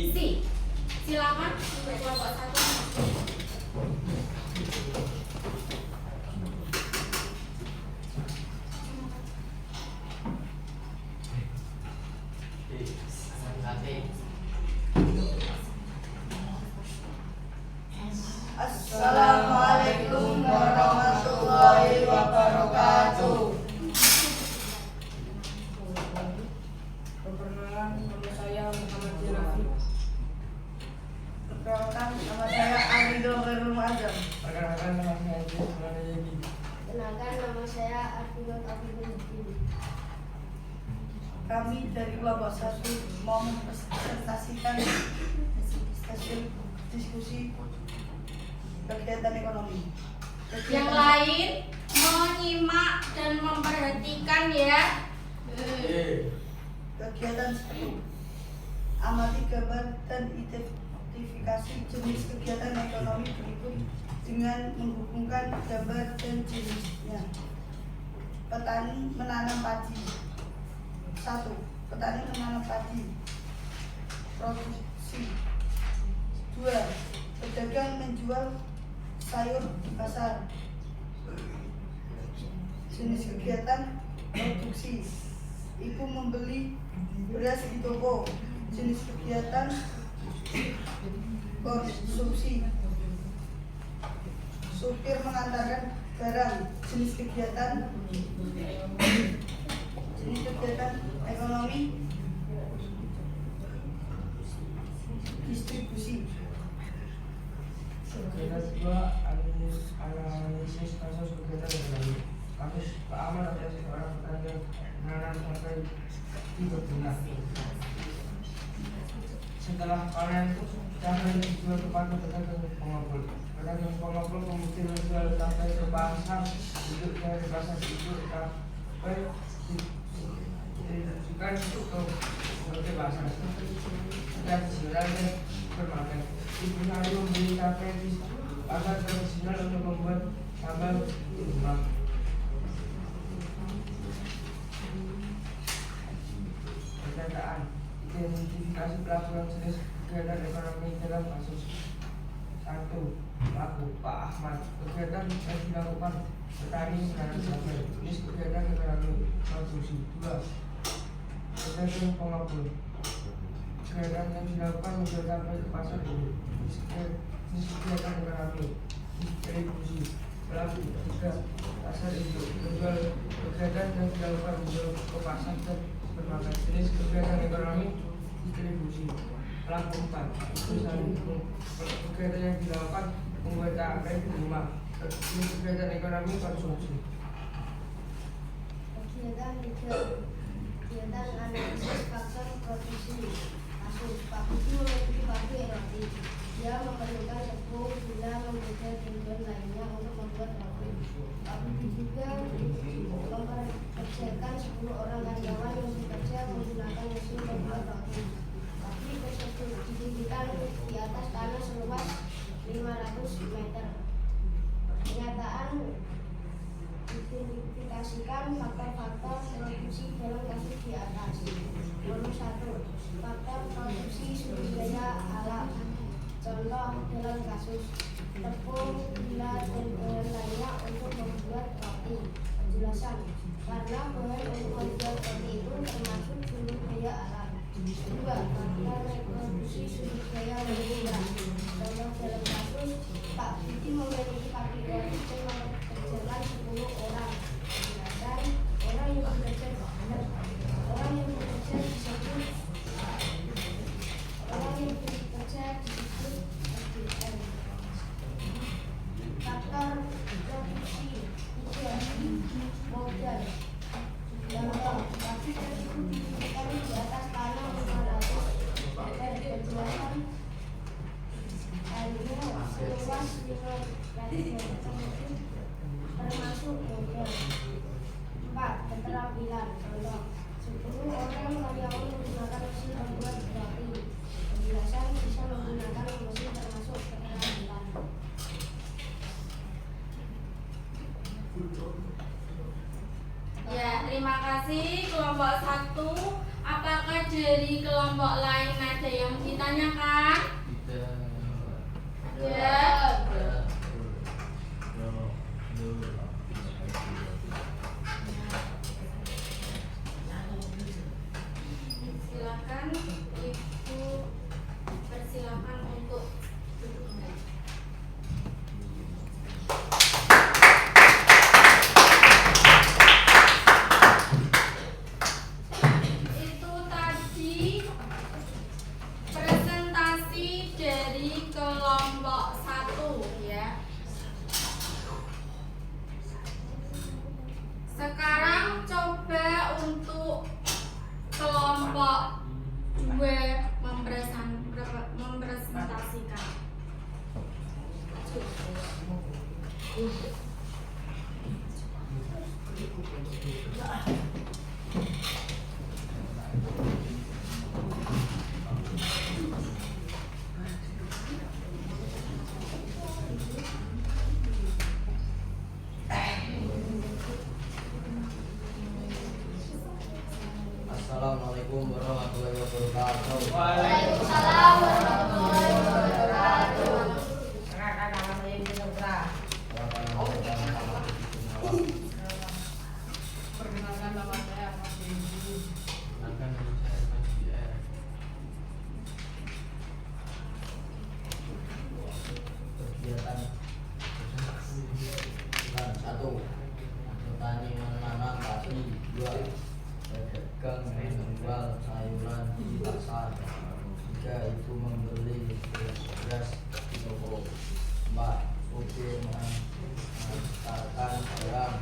S1: gizi. Silakan untuk kelompok 1.
S4: Assalamualaikum warahmatullahi wabarakatuh. Perkenalan, nama saya Muhammad Jirafi. Perkenalkan, nama saya Arido Khairul Azam. Perkenalkan, nama saya Jirafi.
S3: Kenalkan, nama saya Arfindo Taufikul Hidayat.
S4: Kami dari kelompok 1 mau mempresentasikan hasil diskusi kegiatan ekonomi.
S1: Yang lain menyimak dan memperhatikan ya.
S4: Kegiatan 1. Amati gambar dan identifikasi jenis kegiatan ekonomi berikut dengan menghubungkan gambar dan jenisnya. Petani menanam padi. 1. Petani menanam padi. Produksi. 2. Pedagang menjual sayur di pasar. Jenis kegiatan produksi. Ibu membeli beras di toko. Jenis kegiatan konsumsi. Supir mengantarkan barang. Jenis kegiatan ekonomi. Distribusi.
S5: Kegiatan 2, analisis kasus kegiatan ekonomi. Kasus Pak Ahmad adalah seorang petani yang menanam sampai 3 bulan. Setelah panen, sampai dijual kepada pedagang pengepul. Pedagang pengepul kemudian menjual sampai ke pasar. Untuk dari pasar itu sampai ditujukan ke pasar. Dan sebenarnya bermakan. Ibu hari membeli sampai di pasar tradisional untuk membuat sambal di rumah. Perkataan identifikasi pelaku yang jenis kegiatan ekonomi dalam kasus. 1. Pelaku Pak Ahmad. Kegiatan yang dilakukan petani menanam sambal. Jenis kegiatan ekonomi produksi. 2. Pedagang pengepul. Kegiatan yang dilakukan menjual sampai ke pasar ini. Jenis kegiatan ekonomi distribusi. Pelaku. 3. Pasar induk. Menjual. Kegiatan yang dilakukan menjual ke pasar dan bermakan. Jenis kegiatan ekonomi distribusi. Pelaku 4. Usaha. Kegiatan yang dilakukan membuat apa di rumah. Jenis kegiatan ekonomi konsumsi.
S3: Kegiatan 3. Kegiatan analisis faktor produksi. Kasus Pak Budi memiliki pabrik roti. Dia memerlukan tepung, gula, mentega, dan lainnya untuk membuat roti. Pak Budi juga mempekerjakan 10 orang karyawan yang bekerja menggunakan mesin membuat roti. Pabrik tersebut didirikan di atas tanah seluas 500 meter. Pernyataan identifikasikan faktor-faktor produksi dalam kasus di atas. Nomor 1. Faktor produksi sumber daya alam. Contoh dalam kasus tepung, gula, dan bahan lainnya untuk membuat roti. Penjelasan. Karena bahan untuk membuat roti itu termasuk sumber daya alam. 2. Faktor reproduksi sumber daya manusia. Contoh dalam kasus Pak Budi memiliki pabrik roti dan mempekerjakan 10 orang. Penjelasan. Orang yang bekerja disebut SDM. Faktor produksi 3. Modal. Contoh, pabrik tersebut didirikan di atas tanah 500 meter. Penjelasan. Airnya seluas 500 meter termasuk modal. 4. Keterampilan. Contoh, 10 orang karyawan menggunakan mesin membuat roti. Penjelasan. Bisa menggunakan mesin termasuk keterampilan.
S1: Ya, terima kasih kelompok 1. Apakah dari kelompok lain ada yang ditanyakan? Ada. Silakan Ibu, persilakan untuk duduk kembali. Itu tadi presentasi dari kelompok 1 ya. Sekarang coba untuk kelompok 2 mempresentasikan.
S2: Assalamualaikum warahmatullahi wabarakatuh.
S3: Waalaikumsalam warahmatullahi wabarakatuh.
S4: Perkenalkan nama saya Mas Dewi.
S2: Kegiatan 1. Petani menanam padi. 2. Berdagang menjual sayuran di pasar. 3. Itu membeli beras di toko. 4. Sopir mengantarkan barang.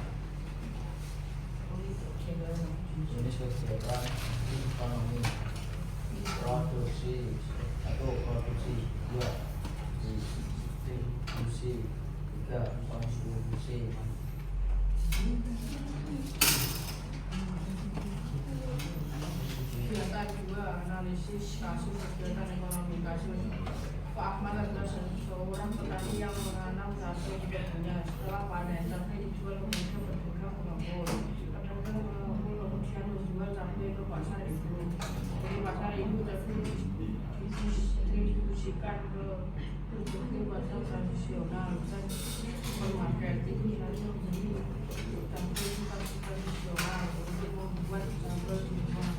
S2: Jenis kegiatan ekonomi. Produksi. 1. Produksi. 2. Distribusi. 3. Konsumsi.
S4: Kegiatan 2, analisis kasus kegiatan ekonomi kasus. Pak Ahmad adalah seorang petani yang menanam cabai di kebunnya. Setelah panen, cabai dijual kemudian berdagang pengepul. Pedagang pengepul kemudian menjual cabai ke pasar ibu. Dari pasar ibu cabai didistribusikan ke berbagai pasar tradisional dan supermarket. Itu lalu membeli cabai tradisional untuk membuat cabai di rumah.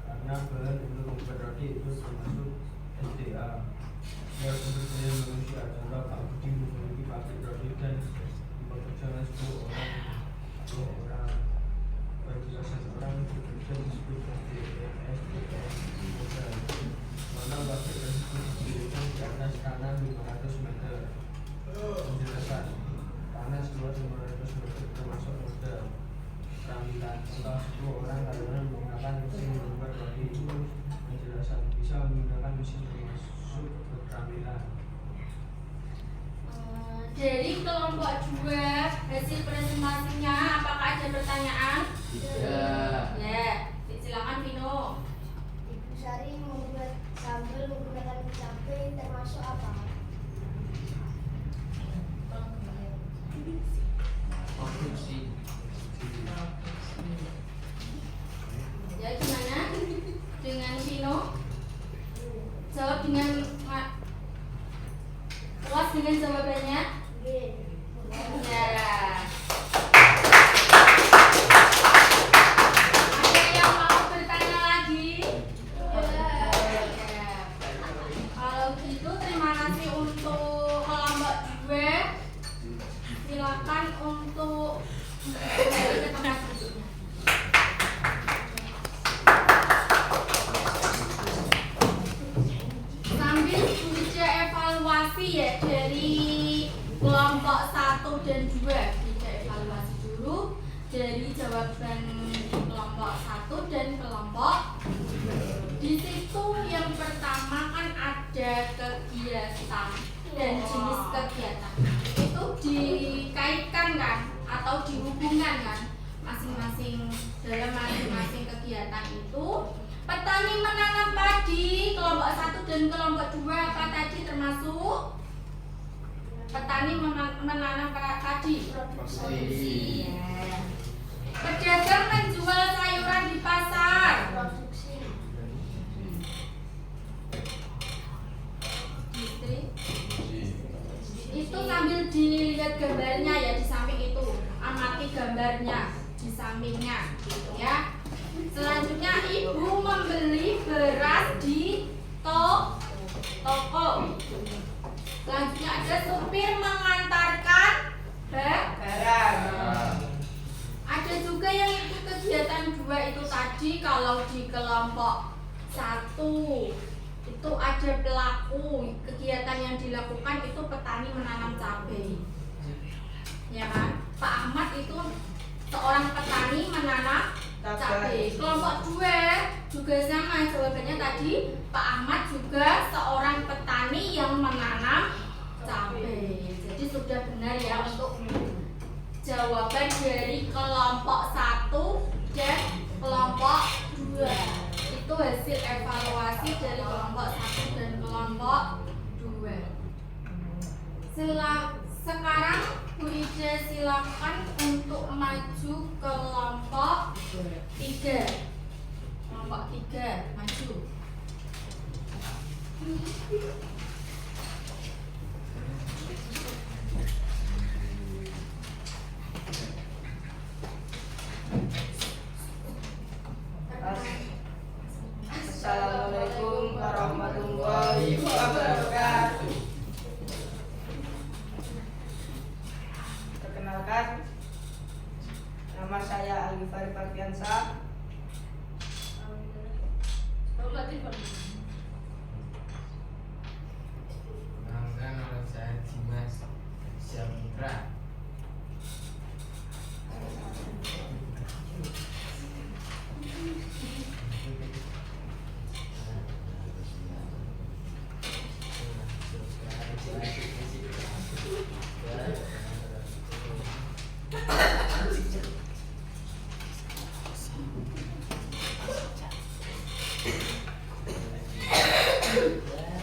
S5: Karena bahan untuk membuat roti itu termasuk SDA. Ya, untuk saya manusia adalah Pak Budi memiliki pabrik roti dan dipekerjakan 10 orang. Berdasarkan orang bekerja disebut SDM modal. Mana pabrik tersebut didirikan di atas tanah 500 meter. Penjelasan tanah seluas 500 meter termasuk modal. Keterampilan setelah 10 orang karyawan menggunakan mesin membuat roti. Penjelasan bisa menggunakan mesin termasuk keterampilan.
S1: Dari kelompok 2 hasil presentasinya, apakah ada pertanyaan? Ya, silakan Vino.
S3: Ibu Sari membuat sambal menggunakan cabai termasuk apa?
S2: Produksi.
S1: Ya, gimana dengan Vino? Jawab dengan puas dengan jawabannya? Ya. Ada yang mau bertanya lagi? Ya. Kalau gitu terima kasih untuk kelompok 2. Silakan untuk kembali ke tempat duduknya. Sambil kerja evaluasi ya dari kelompok 1 dan 2. Kita evaluasi dulu dari jawaban kelompok 1 dan kelompok 2. Di situ yang pertama kan ada kegiatan dan jenis kegiatan. Itu dikaitkan kan atau dihubungkan kan masing-masing dalam masing-masing kegiatan itu. Petani menanam padi kelompok 1 dan kelompok 2 apa tadi termasuk? Petani menanam padi produksi. Ya. Pedagang menjual sayuran di pasar
S3: Produksi.
S1: Itu sambil dilihat gambarnya ya di samping itu, amati gambarnya di sampingnya gitu ya. Selanjutnya ibu membeli beras di toko. Selanjutnya ada supir mengantarkan barang. Ada juga yang ikut kegiatan 2 itu tadi. Kalau di kelompok 1 itu ada pelaku kegiatan yang dilakukan itu petani menanam cabai, ya kan? Pak Ahmad itu seorang petani menanam cabai. Kelompok 2 juga sama jawabannya tadi. Pak Ahmad juga seorang petani yang menanam cabai. Jadi sudah benar ya untuk jawaban dari kelompok 1 dan kelompok 2. Itu hasil evaluasi dari kelompok 1 dan kelompok 2. Sekarang Bu Ida silakan untuk maju ke kelompok 3. Kelompok 3 maju.
S5: Assalamualaikum warahmatullahi wabarakatuh. Perkenalkan, nama saya Alifari Parfiansa.
S2: Perkenalkan, nama saya Dimas Syamitra.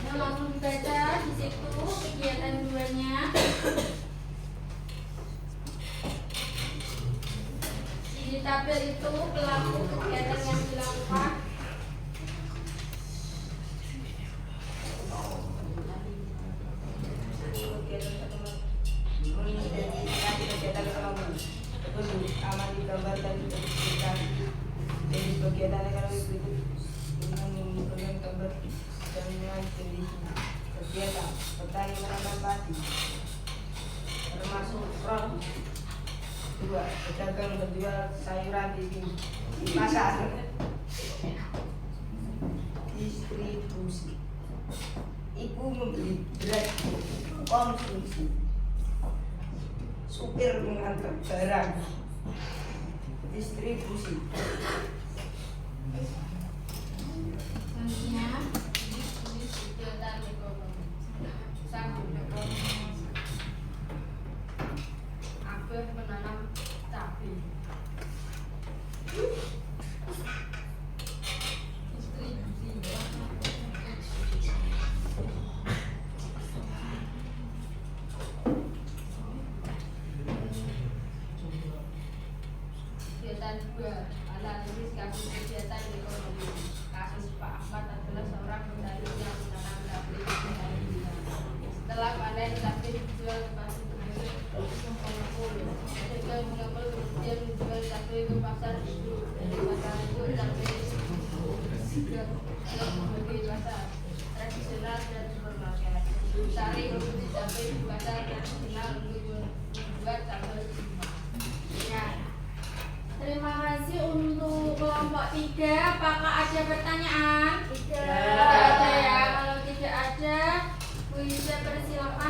S1: Nah, langsung dibaca di situ kegiatan 2-nya. Di tabel itu pelaku kegiatan yang dilakukan.
S5: Mengidentifikasi kegiatan ekonomi. Amati gambar dan identifikasi jenis kegiatan ekonomi berikut dengan menggunakan gambar dan jenis kegiatan petani menanam padi termasuk produk. 2. Pedagang menjual sayuran di pasar. Distribusi. Ibu membeli beras konsumsi. Supir mengantar barang. Distribusi.
S1: Selanjutnya kegiatan ekonomi. Sambung ekonomi. Abah menanam cabai. Kegiatan 2, analisis kasus kegiatan ekonomi. Kasus Pak Ahmad adalah seorang petani yang menanam cabai. Setelah panen cabai dijual ke pasar pedagang mengepul kemudian menjual cabai ke pasar induk. Dari pasar induk cabai sebagai pasar tradisional dan supermarket. Sari membeli cabai di pasar tradisional untuk membuat cabai. Ya. Terima kasih untuk kelompok 3. Apakah ada pertanyaan? Tidak ada ya. Kalau tidak ada, Bu Ida persilakan.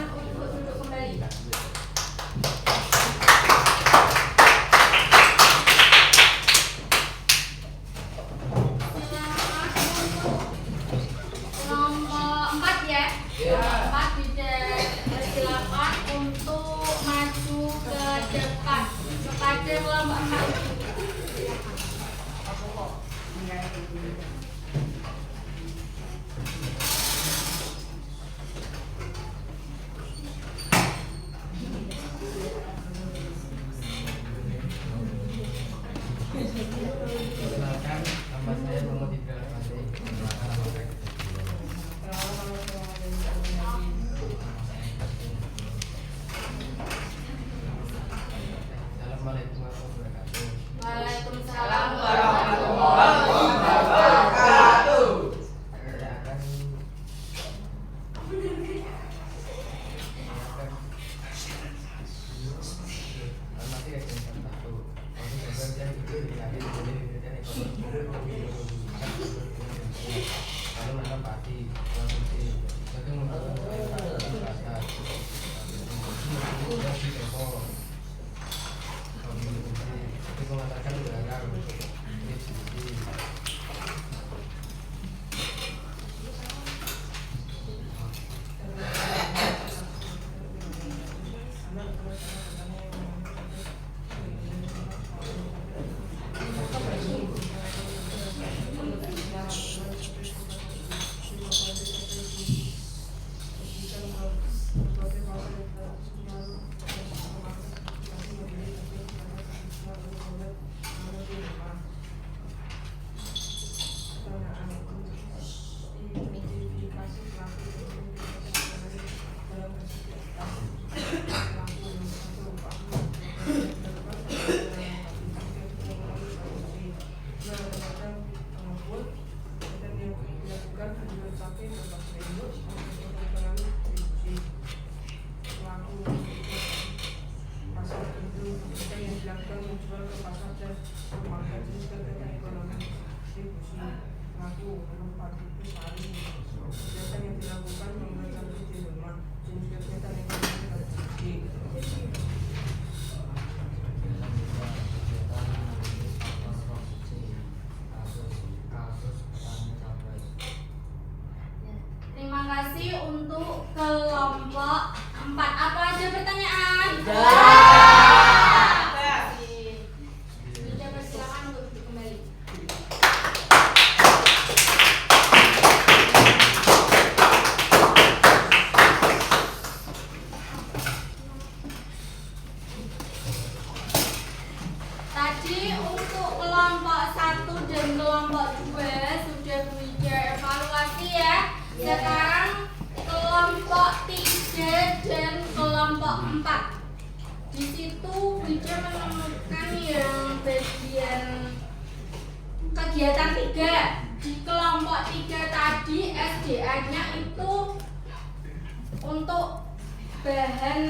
S1: Terima kasih untuk kelompok 4. Apa aja pertanyaan? Sudah persilakan untuk duduk kembali. Tadi untuk kelompok 1 dan kelompok 2 sudah belajar evaluasi ya. Sekarang kelompok 3 dan kelompok 4. Di situ Wija menemukan yang bagian kegiatan 3. Di kelompok 3 tadi SDA-nya itu untuk bahan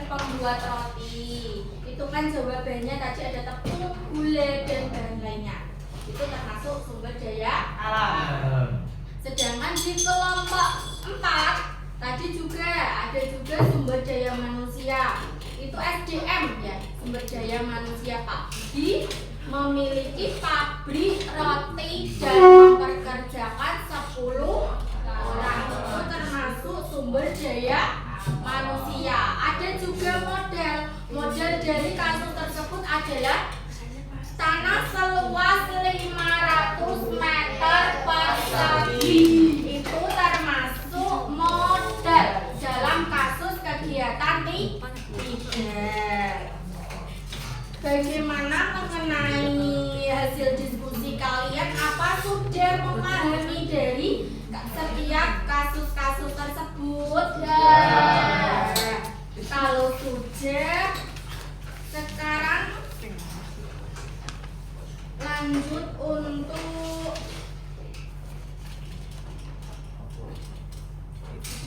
S1: pembuat roti. Itu kan jawabannya tadi ada tepung, gula, dan bahan lainnya. Itu termasuk sumber daya alam. Sedangkan di kelompok 4 tadi juga ada sumber daya manusia. Itu SDM ya, sumber daya manusia Pak Budi memiliki pabrik roti dan memperkerjakan 10 orang. Itu termasuk sumber daya manusia. Ada juga model dari kasus tersebut adalah tanah seluas 500 meter persegi. Itu termasuk model dalam kasus kegiatan 3. Bagaimana mengenai hasil diskusi kalian? Apa sudah memahami dari setiap kasus-kasus tersebut? Kalau sudah, sekarang lanjut untuk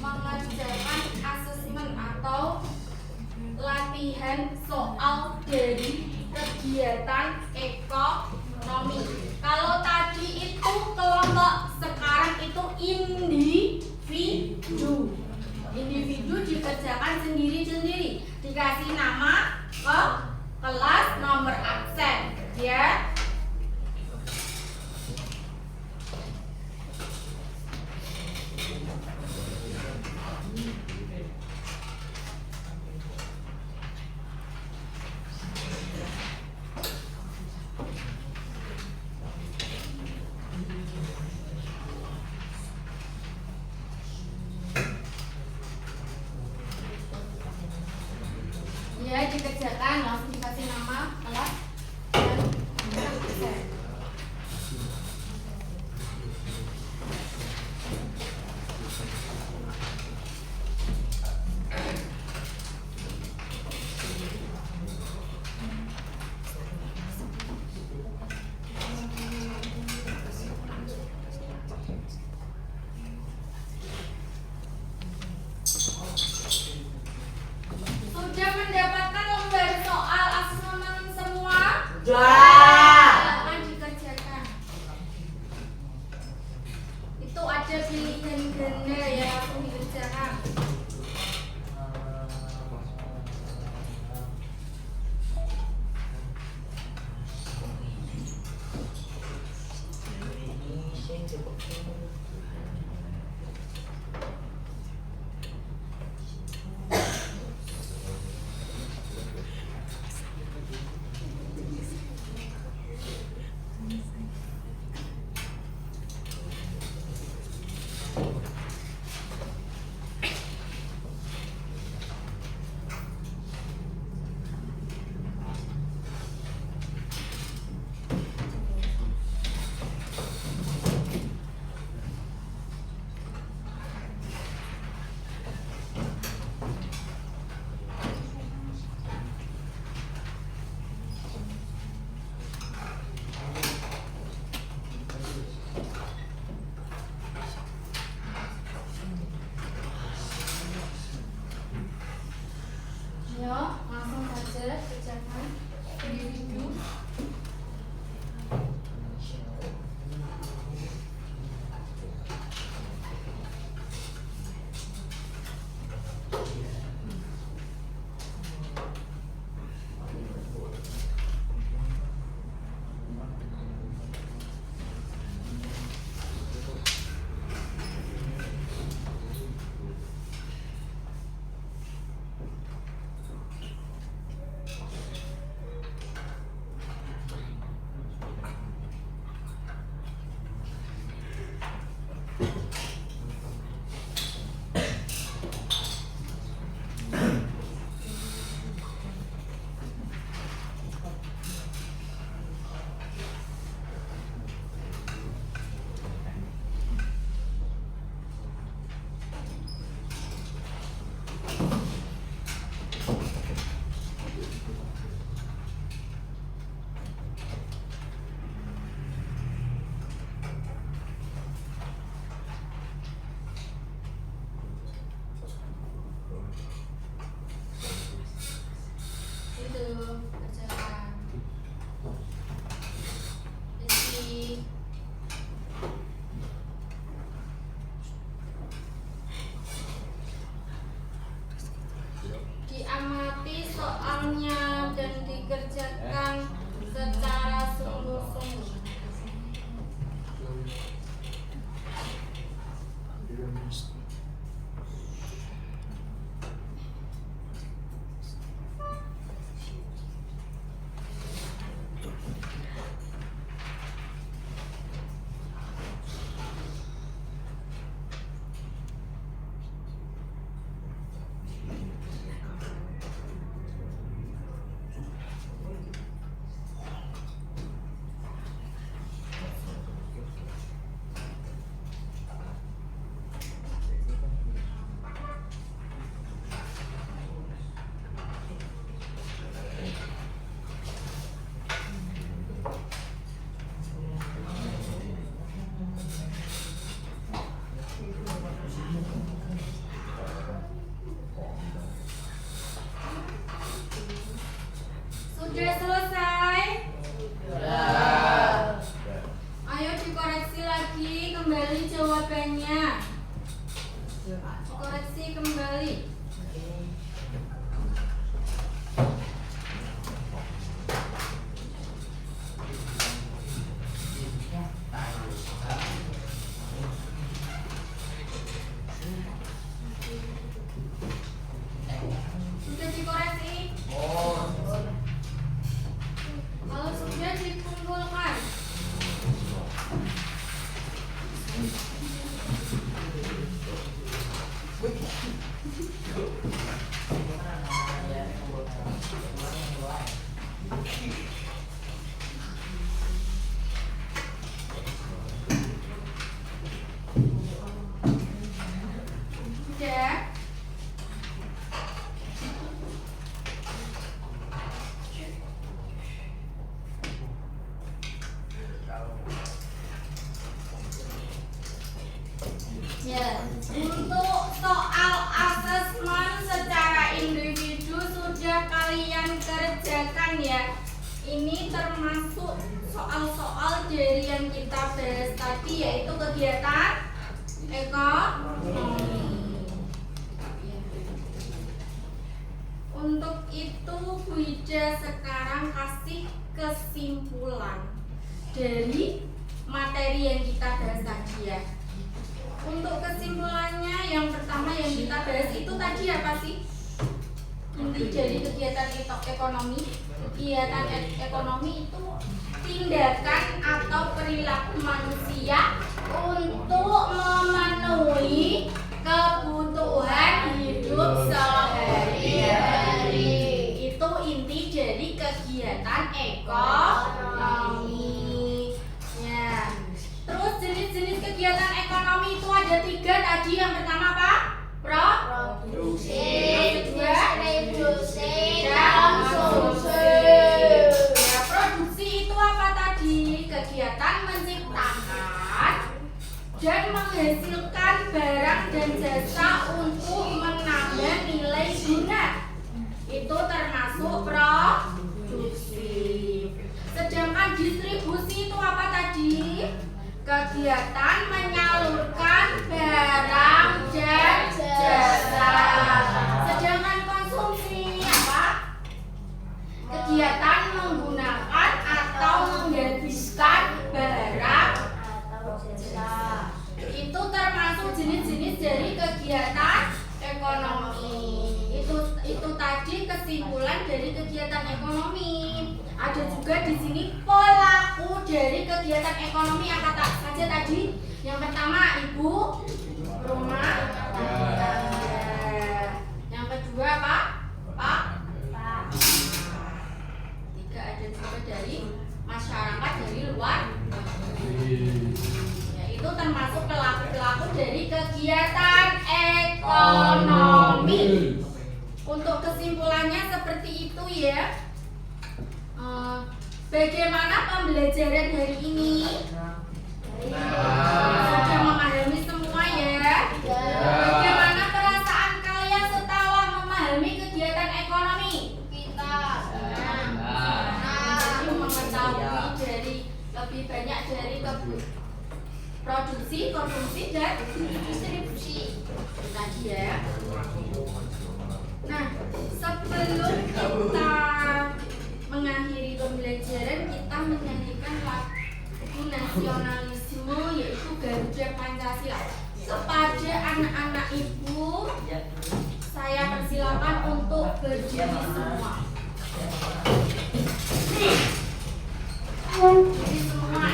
S1: mengerjakan asesmen atau latihan soal dari kegiatan ekonomi. Kalau tadi itu kelompok, sekarang itu individu. Individu dikerjakan sendiri-sendiri, dikasih nama ke kelas, nomor absen ya. Ya, dikerjakan, langsung dikasih nama kelas dan absen. Sudah mendapatkan lembar soal asesmen semua? Silakan dikerjakan. Itu ada pilihan ganda ya, langsung dikerjakan. Yo, langsung saja kerjakan individu. Kerjakan isi diamati soalnya dan dikerjakan secara sungguh-sungguh. Sudah selesai? Ayo dikoreksi lagi kembali jawabannya. Koreksi kembali. Sudah dikoreksi? Kalau sudah dikumpulkan. Sudah? Ya, untuk soal asesmen secara individu sudah kalian kerjakan ya. Ini termasuk soal-soal dari yang kita bahas tadi, yaitu kegiatan ekonomi. Untuk itu Bu Ida sekarang kasih kesimpulan dari materi yang kita bahas tadi ya. Untuk kesimpulannya, yang pertama yang kita bahas itu tadi apa sih? Inti dari kegiatan ekonomi. Kegiatan ekonomi itu tindakan atau perilaku manusia untuk memenuhi kebutuhan hidup sehari-hari. Itu inti dari kegiatan ekonomi. Ya. Terus jenis-jenis kegiatan ekonomi itu ada 3 tadi. Yang pertama apa? Produksi. Yang kedua distribusi dan konsumsi. Ya, produksi itu apa tadi? Kegiatan menciptakan dan menghasilkan barang dan jasa kegiatan menyalurkan barang dan jasa. Sedangkan konsumsi apa? Kegiatan menggunakan atau menghabiskan barang
S3: atau jasa.
S1: itu termasuk jenis-jenis dari kegiatan ekonomi. Itu tadi kesimpulan dari kegiatan ekonomi. Ada juga di sini pelaku dari kegiatan ekonomi apa saja tadi? Yang pertama ibu rumah tangga. Yang kedua apa? Pak. Tiga ada juga dari masyarakat dari luar. Itu termasuk pelaku-pelaku dari kegiatan ekonomi. Untuk kesimpulannya seperti itu ya. Bagaimana pembelajaran hari ini? Sudah memahami semua ya? Bagaimana perasaan kalian setelah memahami kegiatan ekonomi?
S3: Kita
S1: Jadi mengetahui dari lebih banyak dari produksi, konsumsi, dan distribusi tadi ya. Nah, sebelum kita mengakhiri pembelajaran, kita menyanyikan lagu nasionalisme yaitu Garuda Pancasila. Kepada anak-anak ibu, saya persilakan untuk berdiri semua. Berdiri semua.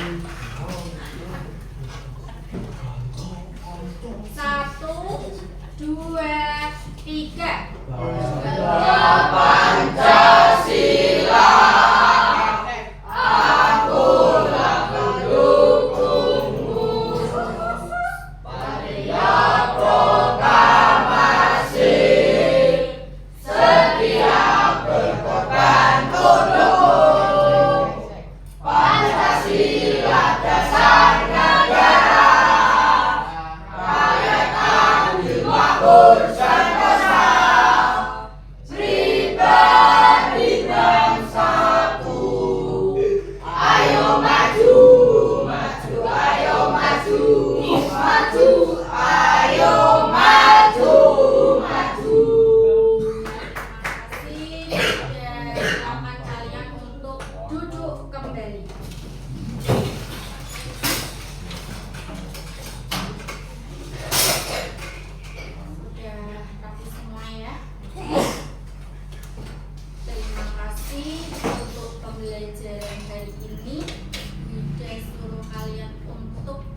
S1: 1, 2, 3.
S2: Pancasila.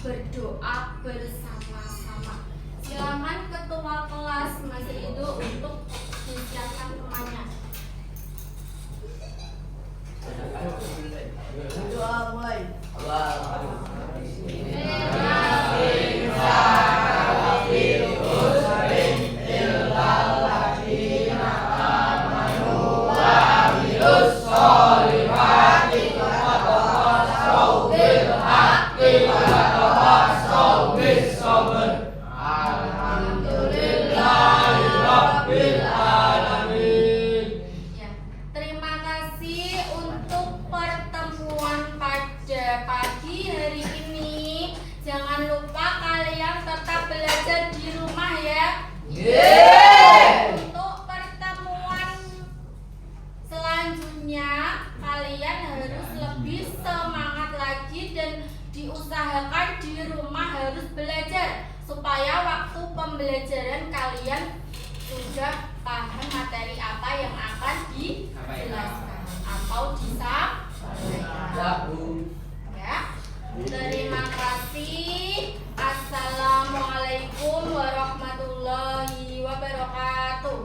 S2: Berdoa bersama-sama. Silakan ketua kelas masih itu untuk menyiapkan temannya.
S4: Doa mulai.
S1: Ya, terima kasih untuk pertemuan pada pagi hari ini. Jangan lupa kalian tetap belajar di rumah ya. Untuk pertemuan selanjutnya kalian harus lebih semangat lagi dan diusahakan di rumah harus belajar supaya waktu pembelajaran kalian sudah paham materi apa yang akan dijelaskan atau disampaikan. Ya. Terima kasih. Assalamualaikum warahmatullahi wabarakatuh.